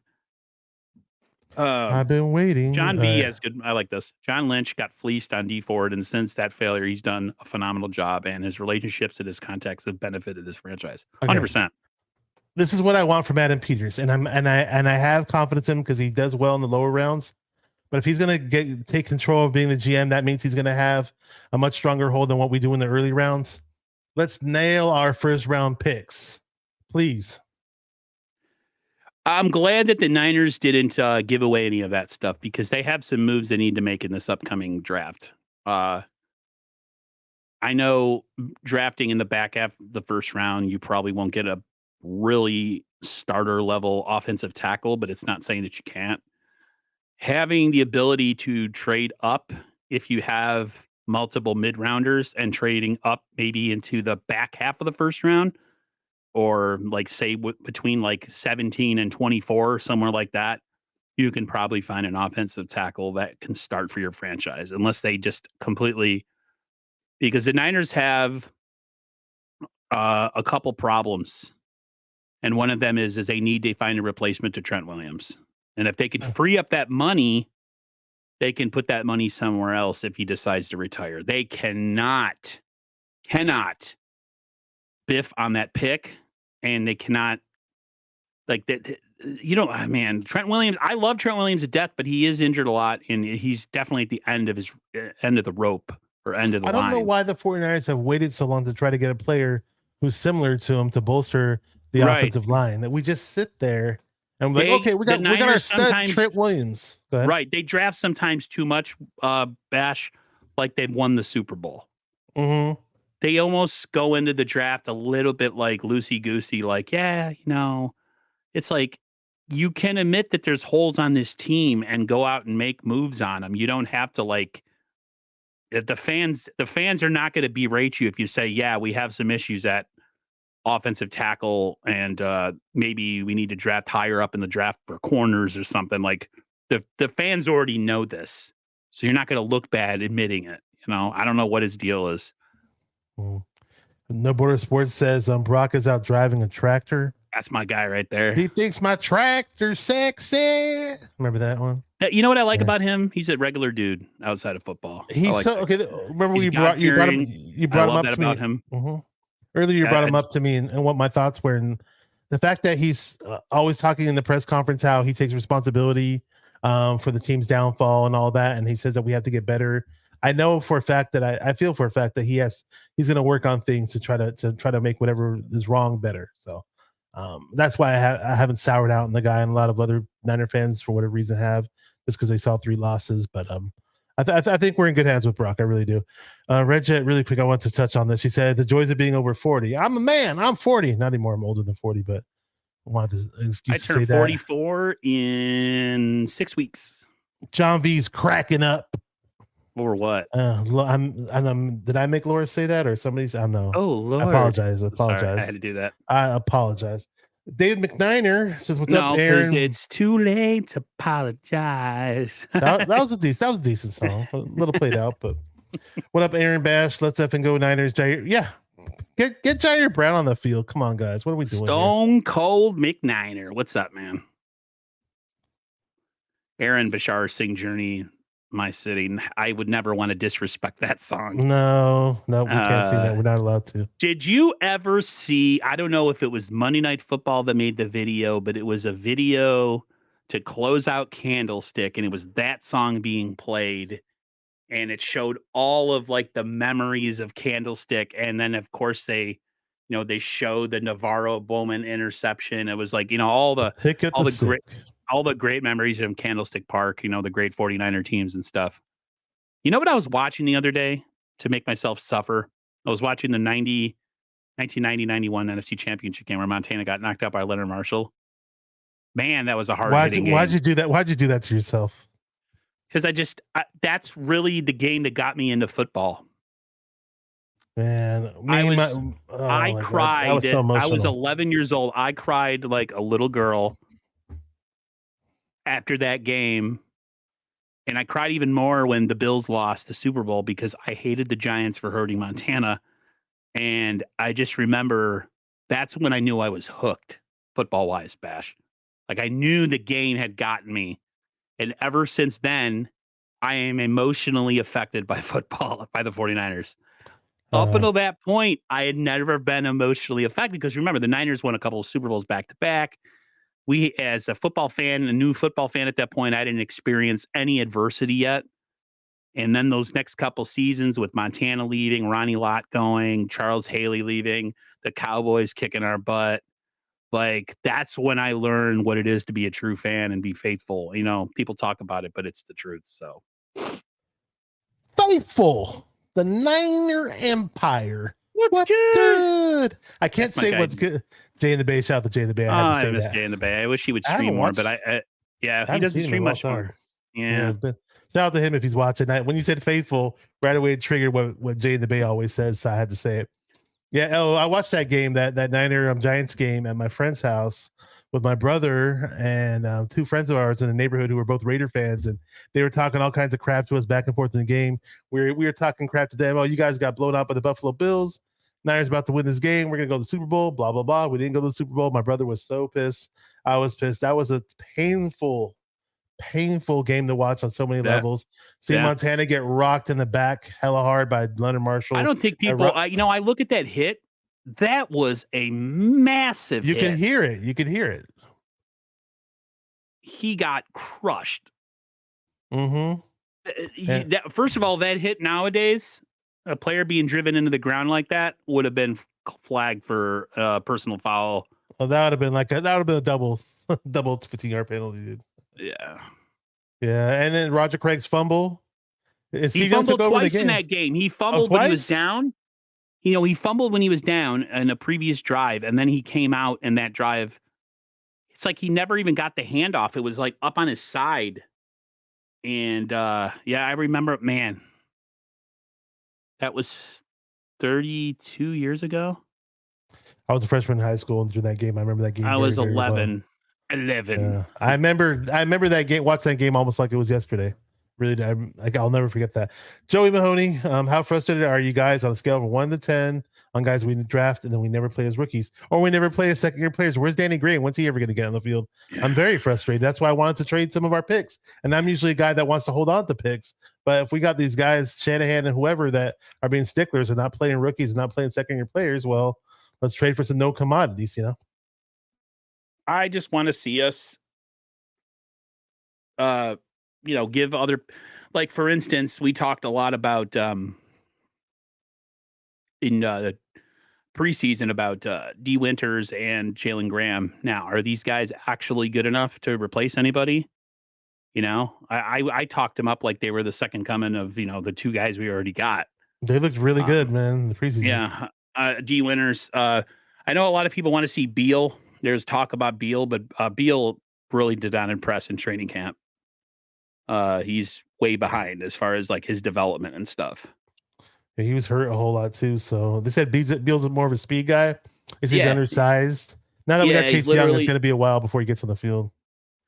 I've been waiting. John B has good. I like this. John Lynch got fleeced on D Ford, and since that failure, he's done a phenomenal job, and his relationships and his contacts have benefited this franchise 100%. This is what I want from Adam Peters, and I have confidence in him because he does well in the lower rounds. But if he's gonna take control of being the GM, that means he's gonna have a much stronger hold than what we do in the early rounds. Let's nail our first round picks, please. I'm glad that the Niners didn't give away any of that stuff because they have some moves they need to make in this upcoming draft. I know drafting in the back half of the first round, you probably won't get a really starter level offensive tackle, but it's not saying that you can't. Having the ability to trade up if you have multiple mid-rounders and trading up maybe into the back half of the first round, or like say between like 17 and 24, somewhere like that, you can probably find an offensive tackle that can start for your franchise, unless they just completely, because the Niners have a couple problems. And one of them is they need to find a replacement to Trent Williams. And if they could free up that money, they can put that money somewhere else if he decides to retire. They cannot biff on that pick. And they cannot, like that. Man, Trent Williams. I love Trent Williams to death, but he is injured a lot, and he's definitely at the end of his end of the rope or end of the line. I don't know why the 49ers have waited so long to try to get a player who's similar to him to bolster the offensive line. That we just sit there and we're like, okay, we got our stud Trent Williams. Go ahead. Right, they draft sometimes too much. Bash, like they've won the Super Bowl. Mm-hmm. They almost go into the draft a little bit like loosey-goosey, like, it's like you can admit that there's holes on this team and go out and make moves on them. You don't have to the fans are not going to berate you if you say, yeah, we have some issues at offensive tackle and maybe we need to draft higher up in the draft for corners or something. Like the fans already know this. So you're not going to look bad admitting it. I don't know what his deal is. No Border Sports says Brock is out driving a tractor. That's my guy right there. He thinks my tractor's sexy. Remember that one? You know what I like about him? He's a regular dude outside of football. He's okay. Remember you brought him up to me. Mm-hmm. Earlier you brought him up to me and what my thoughts were, and the fact that he's always talking in the press conference how he takes responsibility for the team's downfall and all that, and he says that we have to get better. I know for a fact that I feel for a fact that he's going to work on things to try to make whatever is wrong better. So that's why I haven't soured out on the guy, and a lot of other Niner fans for whatever reason have, just because they saw 3 losses. But I think we're in good hands with Brock. I really do. Red Jet, really quick, I want to touch on this. She said the joys of being over 40. I'm a man. I'm 40. Not anymore. I'm older than 40, but I wanted to excuse to say that. I turned 44 in 6 weeks. John V's cracking up. Or what? Did I make Laura say that or somebody's? I don't know. Oh, I Lord. apologize. I Sorry, I had apologize. to do that. I apologize. David McNiner says, "What's up, No, because Aaron?" it's too late to apologize. That was a decent song. A little played out, but what up, Aaron Bash? Let's up and go Niners. Jair, yeah, get Jair Brown on the field. Come on, guys. What are we doing here? Stone Cold McNiner. What's up, man? Aaron Bashar sing Journey, My City. I would never want to disrespect that song. No, we can't sing that. We're not allowed to. Did you ever see, I don't know if it was Monday Night Football that made the video, but it was a video to close out Candlestick, and it was that song being played, and it showed all of like the memories of Candlestick, and then of course they showed the Navarro Bowman interception. It was like, all the great memories of Candlestick Park, the great 49er teams and stuff. You know what I was watching the other day to make myself suffer? I was watching the 1990-91 NFC Championship game where Montana got knocked out by Leonard Marshall. Man, that was a hard-hitting game. Why'd you do that? Why'd you do that to yourself? Because that's really the game that got me into football. Man, I cried. That was so emotional. I was 11 years old. I cried like a little girl after that game. And I cried even more when the Bills lost the Super Bowl because I hated the Giants for hurting Montana. And I just remember that's when I knew I was hooked football-wise, Bash. Like I knew the game had gotten me. And ever since then, I am emotionally affected by football, by the 49ers. Up until that point, I had never been emotionally affected because remember, the Niners won a couple of Super Bowls back to back. We, as a football fan, a new football fan at that point, I didn't experience any adversity yet. And then those next couple seasons with Montana leaving, Ronnie Lott going, Charles Haley leaving, the Cowboys kicking our butt. Like, that's when I learned what it is to be a true fan and be faithful. People talk about it, but it's the truth. So faithful. The Niner Empire. What's good? I can't say what's good. Jay in the Bay. Shout out to Jay in the Bay. I miss Jay in the Bay. I wish he would stream more, but he doesn't stream much more. Yeah. Shout out to him if he's watching. When you said faithful, right away it triggered what Jay in the Bay always says, so I had to say it. Yeah, I watched that game, that Niner Giants game at my friend's house with my brother and two friends of ours in the neighborhood who were both Raider fans, and they were talking all kinds of crap to us back and forth in the game. We were talking crap to them. Oh, you guys got blown out by the Buffalo Bills. Niners about to win this game. We're gonna go to the Super Bowl. Blah blah blah. We didn't go to the Super Bowl. My brother was so pissed. I was pissed. That was a painful game to watch on so many levels. See Montana get rocked in the back hella hard by Leonard Marshall. I don't think people. I look at that hit. That was a massive. You can hear it. You can hear it. He got crushed. Mm-hmm. First of all, that hit nowadays, a player being driven into the ground like that would have been flagged for personal foul. Well, that would have been a double 15-yard penalty, dude. Yeah. And then Roger Craig's fumble. He fumbled twice in that game. He fumbled when he was down. He fumbled when he was down in a previous drive, and then he came out in that drive. It's like he never even got the handoff. It was like up on his side. And I remember, man, that was 32 years ago. I was a freshman in high school, and through that game, I remember that game. I was 11. 11. Yeah. I remember that game. Watched that game almost like it was yesterday. Really, I'll never forget that. Joey Mahoney, how frustrated are you guys on a scale of 1 to 10 on guys we draft and then we never play as rookies, or we never play as second-year players? Where's Danny Gray? When's he ever going to get on the field? Yeah. I'm very frustrated. That's why I wanted to trade some of our picks, and I'm usually a guy that wants to hold on to picks. But if we got these guys, Shanahan and whoever, that are being sticklers and not playing rookies and not playing second-year players, well, let's trade for some no commodities. I just want to see us. Give other, like, for instance, we talked a lot about in the preseason about D. Winters and Jalen Graham. Now, are these guys actually good enough to replace anybody? I talked them up like they were the second coming of, the two guys we already got. They looked really good, man, in the preseason. Yeah. D. Winters. I know a lot of people want to see Beal. There's talk about Beal, but Beal really did not impress in training camp. he's way behind as far as like his development and stuff. Yeah, he was hurt a whole lot too. So they said Beals is more of a speed guy. He's Yeah. undersized. Now that we got Yeah, he's Chase Young, it's literally- going to be a while before he gets on the field.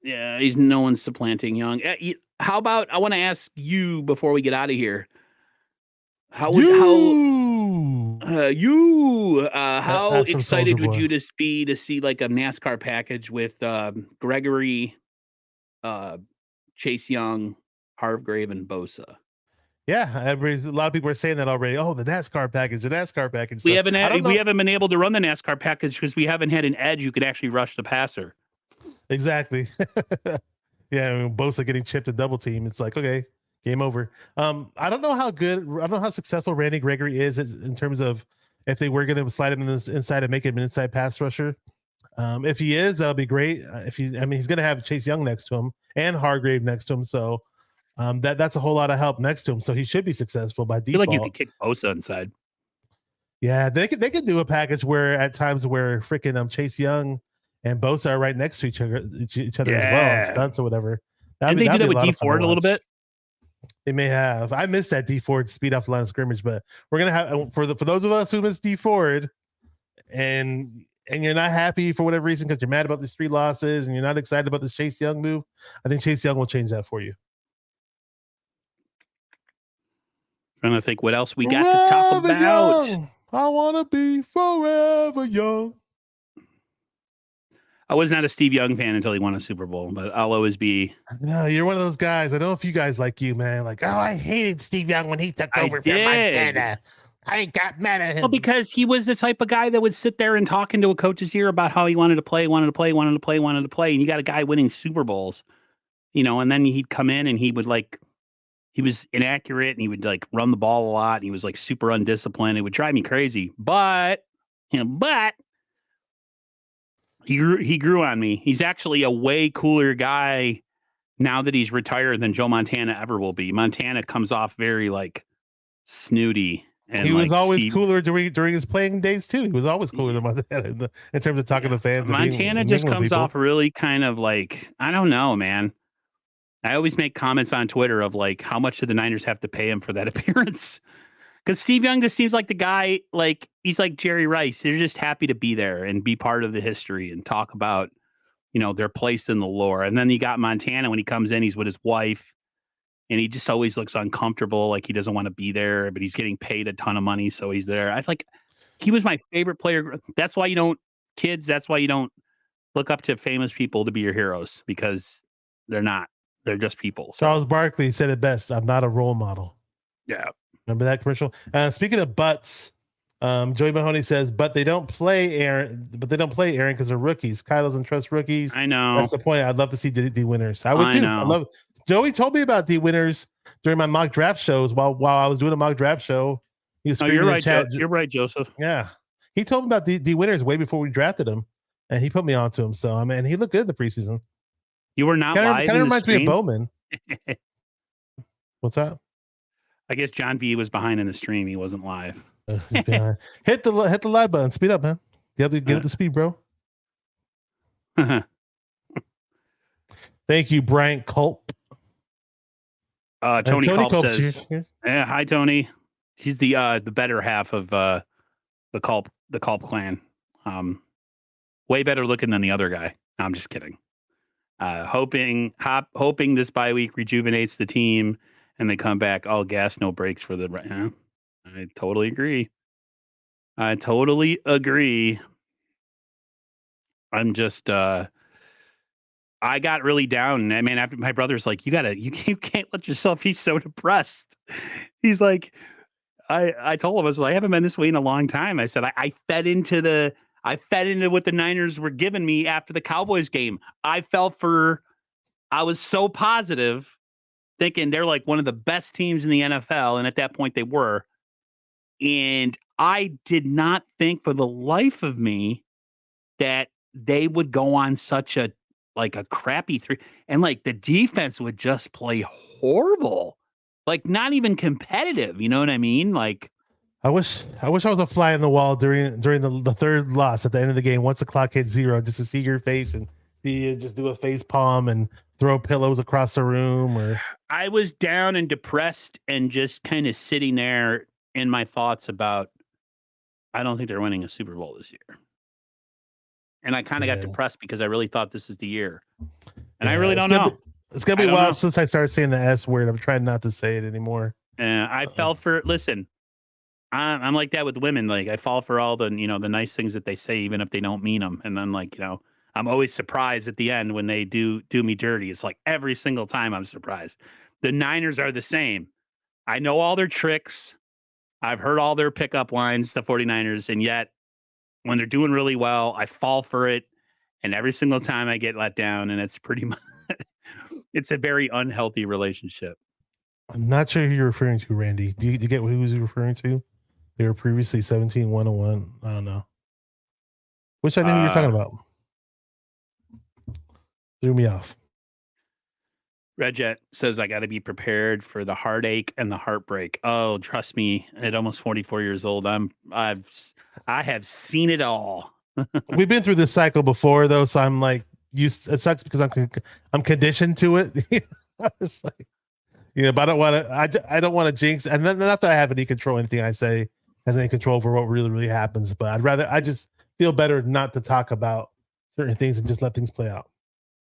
Yeah, he's no one's supplanting Young. How about I want to ask you before we get out of here? How That's from excited Soulja would Boy. you just be to see like a NASCAR package with Gregory, Chase Young, Hargrave, and Bosa? Yeah, a lot of people are saying that already. Oh, the NASCAR package. We haven't been able to run the NASCAR package because we haven't had an edge who could actually rush the passer. Exactly. Yeah, I mean, Bosa getting chipped a double team. It's like, okay, game over. I don't know how successful Randy Gregory is in terms of if they were going to slide him in this inside and make him an inside pass rusher. If he is, that'll be great. He's going to have Chase Young next to him and Hargrave next to him. So that's a whole lot of help next to him. So he should be successful by default. I feel like you could kick Bosa inside. Yeah, they could do a package where at times where freaking Chase Young and Bosa are right next to each other as well on stunts or whatever. Did they do that with D Ford a little bit? They may have. I missed that D Ford speed off the line of scrimmage, but we're gonna have for those of us who missed D Ford, and you're not happy for whatever reason because you're mad about these 3 losses and you're not excited about this Chase Young move. I think Chase Young will change that for you. I'm trying to think what else we got to talk about. Young. I want to be forever young. I was not a Steve Young fan until he won a Super Bowl, but I'll always be. No, you're one of those guys. I know a few guys like you, man. Like, oh, I hated Steve Young when he took over from Montana. I got mad at him. Well, because he was the type of guy that would sit there and talk into a coach's ear about how he wanted to play. And you got a guy winning Super Bowls, and then he'd come in and he was inaccurate and he would like run the ball a lot. And he was like super undisciplined. It would drive me crazy, but he grew on me. He's actually a way cooler guy now that he's retired than Joe Montana ever will be. Montana comes off very like snooty. And he was always cooler during his playing days too. He was always cooler than Montana in terms of talking to fans. Montana just comes off really kind of like, I don't know, man. I always make comments on Twitter of like, how much did the Niners have to pay him for that appearance? Because Steve Young just seems like the guy, like he's like Jerry Rice. They're just happy to be there and be part of the history and talk about, their place in the lore. And then you got Montana when he comes in, he's with his wife. And he just always looks uncomfortable, like he doesn't want to be there, but he's getting paid a ton of money, so he's there. He was my favorite player. That's why you don't look up to famous people to be your heroes, because they're not. They're just people. So. Charles Barkley said it best. I'm not a role model. Yeah. Remember that commercial? Speaking of butts, Joey Mahoney says, but they don't play Aaron because they're rookies. Kyle doesn't trust rookies. I know. That's the point. I'd love to see D winners. I would too. I love it. Joey told me about D winners during my mock draft shows while I was doing a mock draft show. He was you're right, you're right, Joseph. Yeah. He told me about D winners way before we drafted him, and he put me onto him. So, I mean, he looked good in the preseason. You were not live. Kind of reminds me of Bowman. What's that? I guess John V was behind in the stream. He wasn't live. Hit the live button. Speed up, man. You have to get up to speed, bro. Thank you, Brian Culp. Tony Culp says, "Yeah, hi, Tony. He's the better half of the Culp clan. Way better looking than the other guy. No, I'm just kidding. Hoping this bye week rejuvenates the team and they come back all gas, no brakes for the. I totally agree. I'm just I got really down. I mean, after my brother's like, you can't let yourself be so depressed. He's like, I told him, I was like, I haven't been this way in a long time. I said, I fed into what the Niners were giving me after the Cowboys game. I was so positive, thinking they're like one of the best teams in the NFL. And at that point they were. And I did not think for the life of me that they would go on such a crappy 3, and like the defense would just play horrible, like not even competitive. You know what I mean? Like, I wish I was a fly on the wall during the third loss at the end of the game. Once the clock hit 0, just to see your face and see you just do a face palm and throw pillows across the room, or I was down and depressed and just kind of sitting there in my thoughts about, I don't think they're winning a Super Bowl this year. And I kind of got yeah, depressed because I really thought this is the year. And I yeah. really don't know. It's gonna be I a don't while know. since I started saying the S word. I'm trying not to say it anymore. I fell for, listen, I'm like that with women. Like I fall for all the, the nice things that they say, even if they don't mean them. And then like, I'm always surprised at the end when they do me dirty. It's like every single time I'm surprised. The Niners are the same. I know all their tricks. I've heard all their pickup lines, the 49ers, and yet when they're doing really well, I fall for it. And every single time I get let down, and it's pretty much, it's a very unhealthy relationship. I'm not sure who you're referring to, Randy. Do you get who he was referring to? They were previously 17-101. I don't know. Wish I knew who you're talking about. Threw me off. Redjet says I got to be prepared for the heartache and the heartbreak. Oh, trust me, at almost 44 years old, I have seen it all. We've been through this cycle before, though, so I'm like used. It sucks because I'm conditioned to it. It's like, but I don't want to. I don't want to jinx. And not that I have any control. Anything I say has any control over what really happens. But I'd rather. I just feel better not to talk about certain things and just let things play out.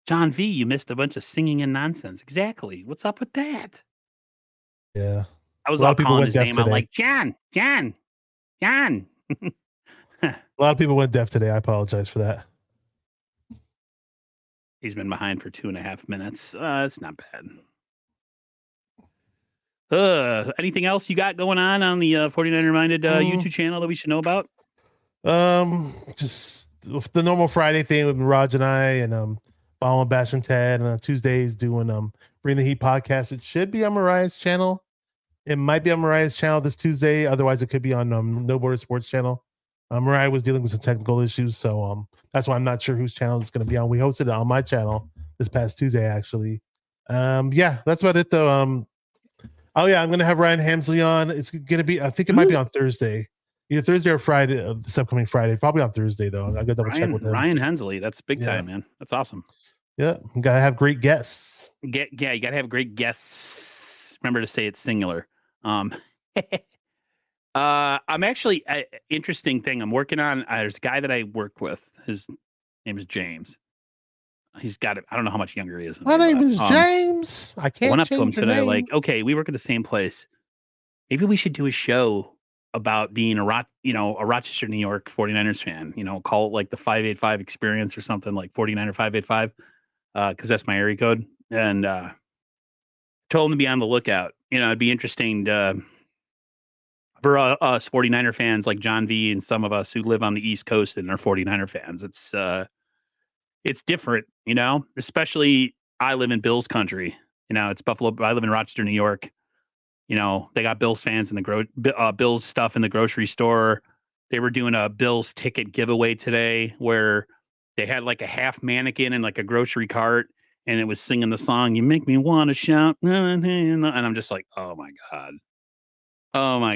John V, you missed a bunch of singing and nonsense. Exactly. What's up with that? Yeah, I was a lot all of people calling went his deaf name. I'm today. like, John. A lot of people went deaf today. I apologize for that. He's been behind for 2.5 minutes. It's not bad. Anything else you got going on the 49er Minded YouTube channel that we should know about? Just the normal Friday thing with Raj and I, and following Bash and Ted, and on Tuesdays doing Bring the Heat podcast. It should be on Mariah's channel. It might be on Mariah's channel this Tuesday. Otherwise, it could be on No Border Sports channel. Mariah was dealing with some technical issues, so that's why I'm not sure whose channel it's going to be on. We hosted it on my channel this past Tuesday, actually. Yeah, that's about it though. Oh yeah, I'm going to have Ryan Hamsley on. It's going to be, I think it might be on Thursday, either Thursday or Friday, this upcoming Friday. Probably on Thursday though. I got to double check with him. Ryan Hensley, that's big time, man. That's awesome. Yeah, you gotta have great guests. You gotta have great guests. Remember to say it's singular. I'm actually interesting thing I'm working on. There's a guy that I work with. His name is James. He's got it. I don't know how much younger he is. My name is James. I can't went up to him change your today. name. Like, okay, we work at the same place. Maybe we should do a show about being a Rochester, New York 49ers fan. Call it like the 585 experience or something, like 49er 585, because that's my area code. And told him to be on the lookout. It'd be interesting for us 49er fans like John V and some of us who live on the East Coast and are 49er fans. It's different, especially I live in Bills country. It's Buffalo. I live in Rochester, New York. They got Bills fans in the Bills stuff in the grocery store. They were doing a Bills ticket giveaway today where they had like a half mannequin and like a grocery cart, and it was singing the song "You Make Me Want to Shout," and I'm just like, oh my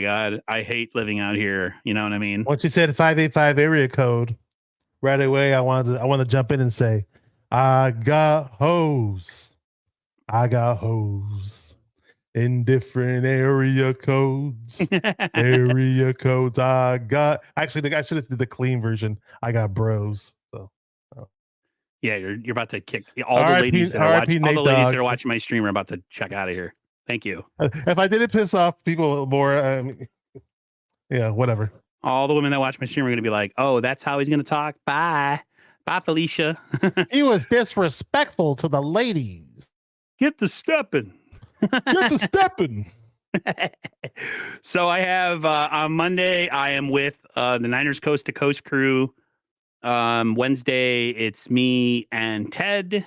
god, I hate living out here. You know what I mean? Once you said 585 area code, right away I want to jump in and say, I got hoes in different area codes. Area codes. I think I should have did the clean version. I got bros. So yeah, you're about to kick all the ladies that are watching my stream are about to check out of here. Thank you. If I didn't piss off people more, yeah, whatever. All the women that watch my stream are going to be like, oh, that's how he's going to talk. Bye, Felicia. He was disrespectful to the ladies. Get to stepping. So I have on Monday, I am with the Niners Coast to Coast crew. Wednesday, it's me and Ted,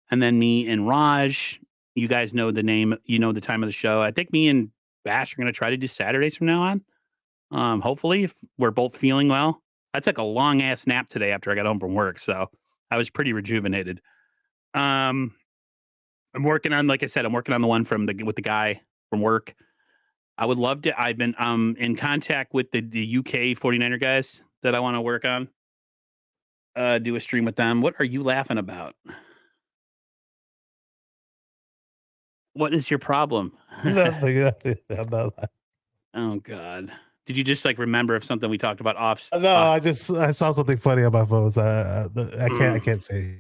and then me and Raj. You guys know the name, the time of the show. I think me and Bash are going to try to do Saturdays from now on. Hopefully, if we're both feeling well. I took a long ass nap today after I got home from work, so I was pretty rejuvenated. I'm working on, like I said, I'm working on the one with the guy from work. I would love to. I've been in contact with the UK 49er guys that I want to work on. Do a stream with them. What are you laughing about? What is your problem? Nothing. I'm not Oh God. Did you just like remember of something we talked about off? no, I saw something funny on my phone. So I can't say.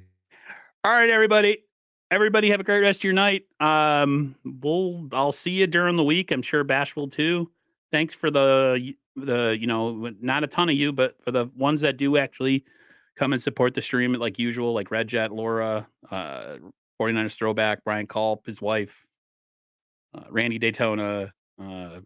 All right, everybody. Everybody have a great rest of your night. I'll see you during the week. I'm sure Bash will too. Thanks for the not a ton of you, but for the ones that do actually come and support the stream like usual, like Red Jet, Laura, 49ers Throwback, Brian Culp, his wife, Randy Daytona, all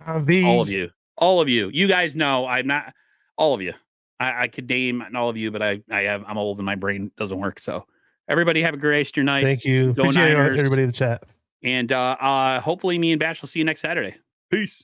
of you. All of you. You guys know I'm not all of you. I could name all of you, but I'm old and my brain doesn't work. So everybody have a great rest of your night. Thank you. Go Appreciate Niners. everybody in the chat. And hopefully me and Bash will see you next Saturday. Peace.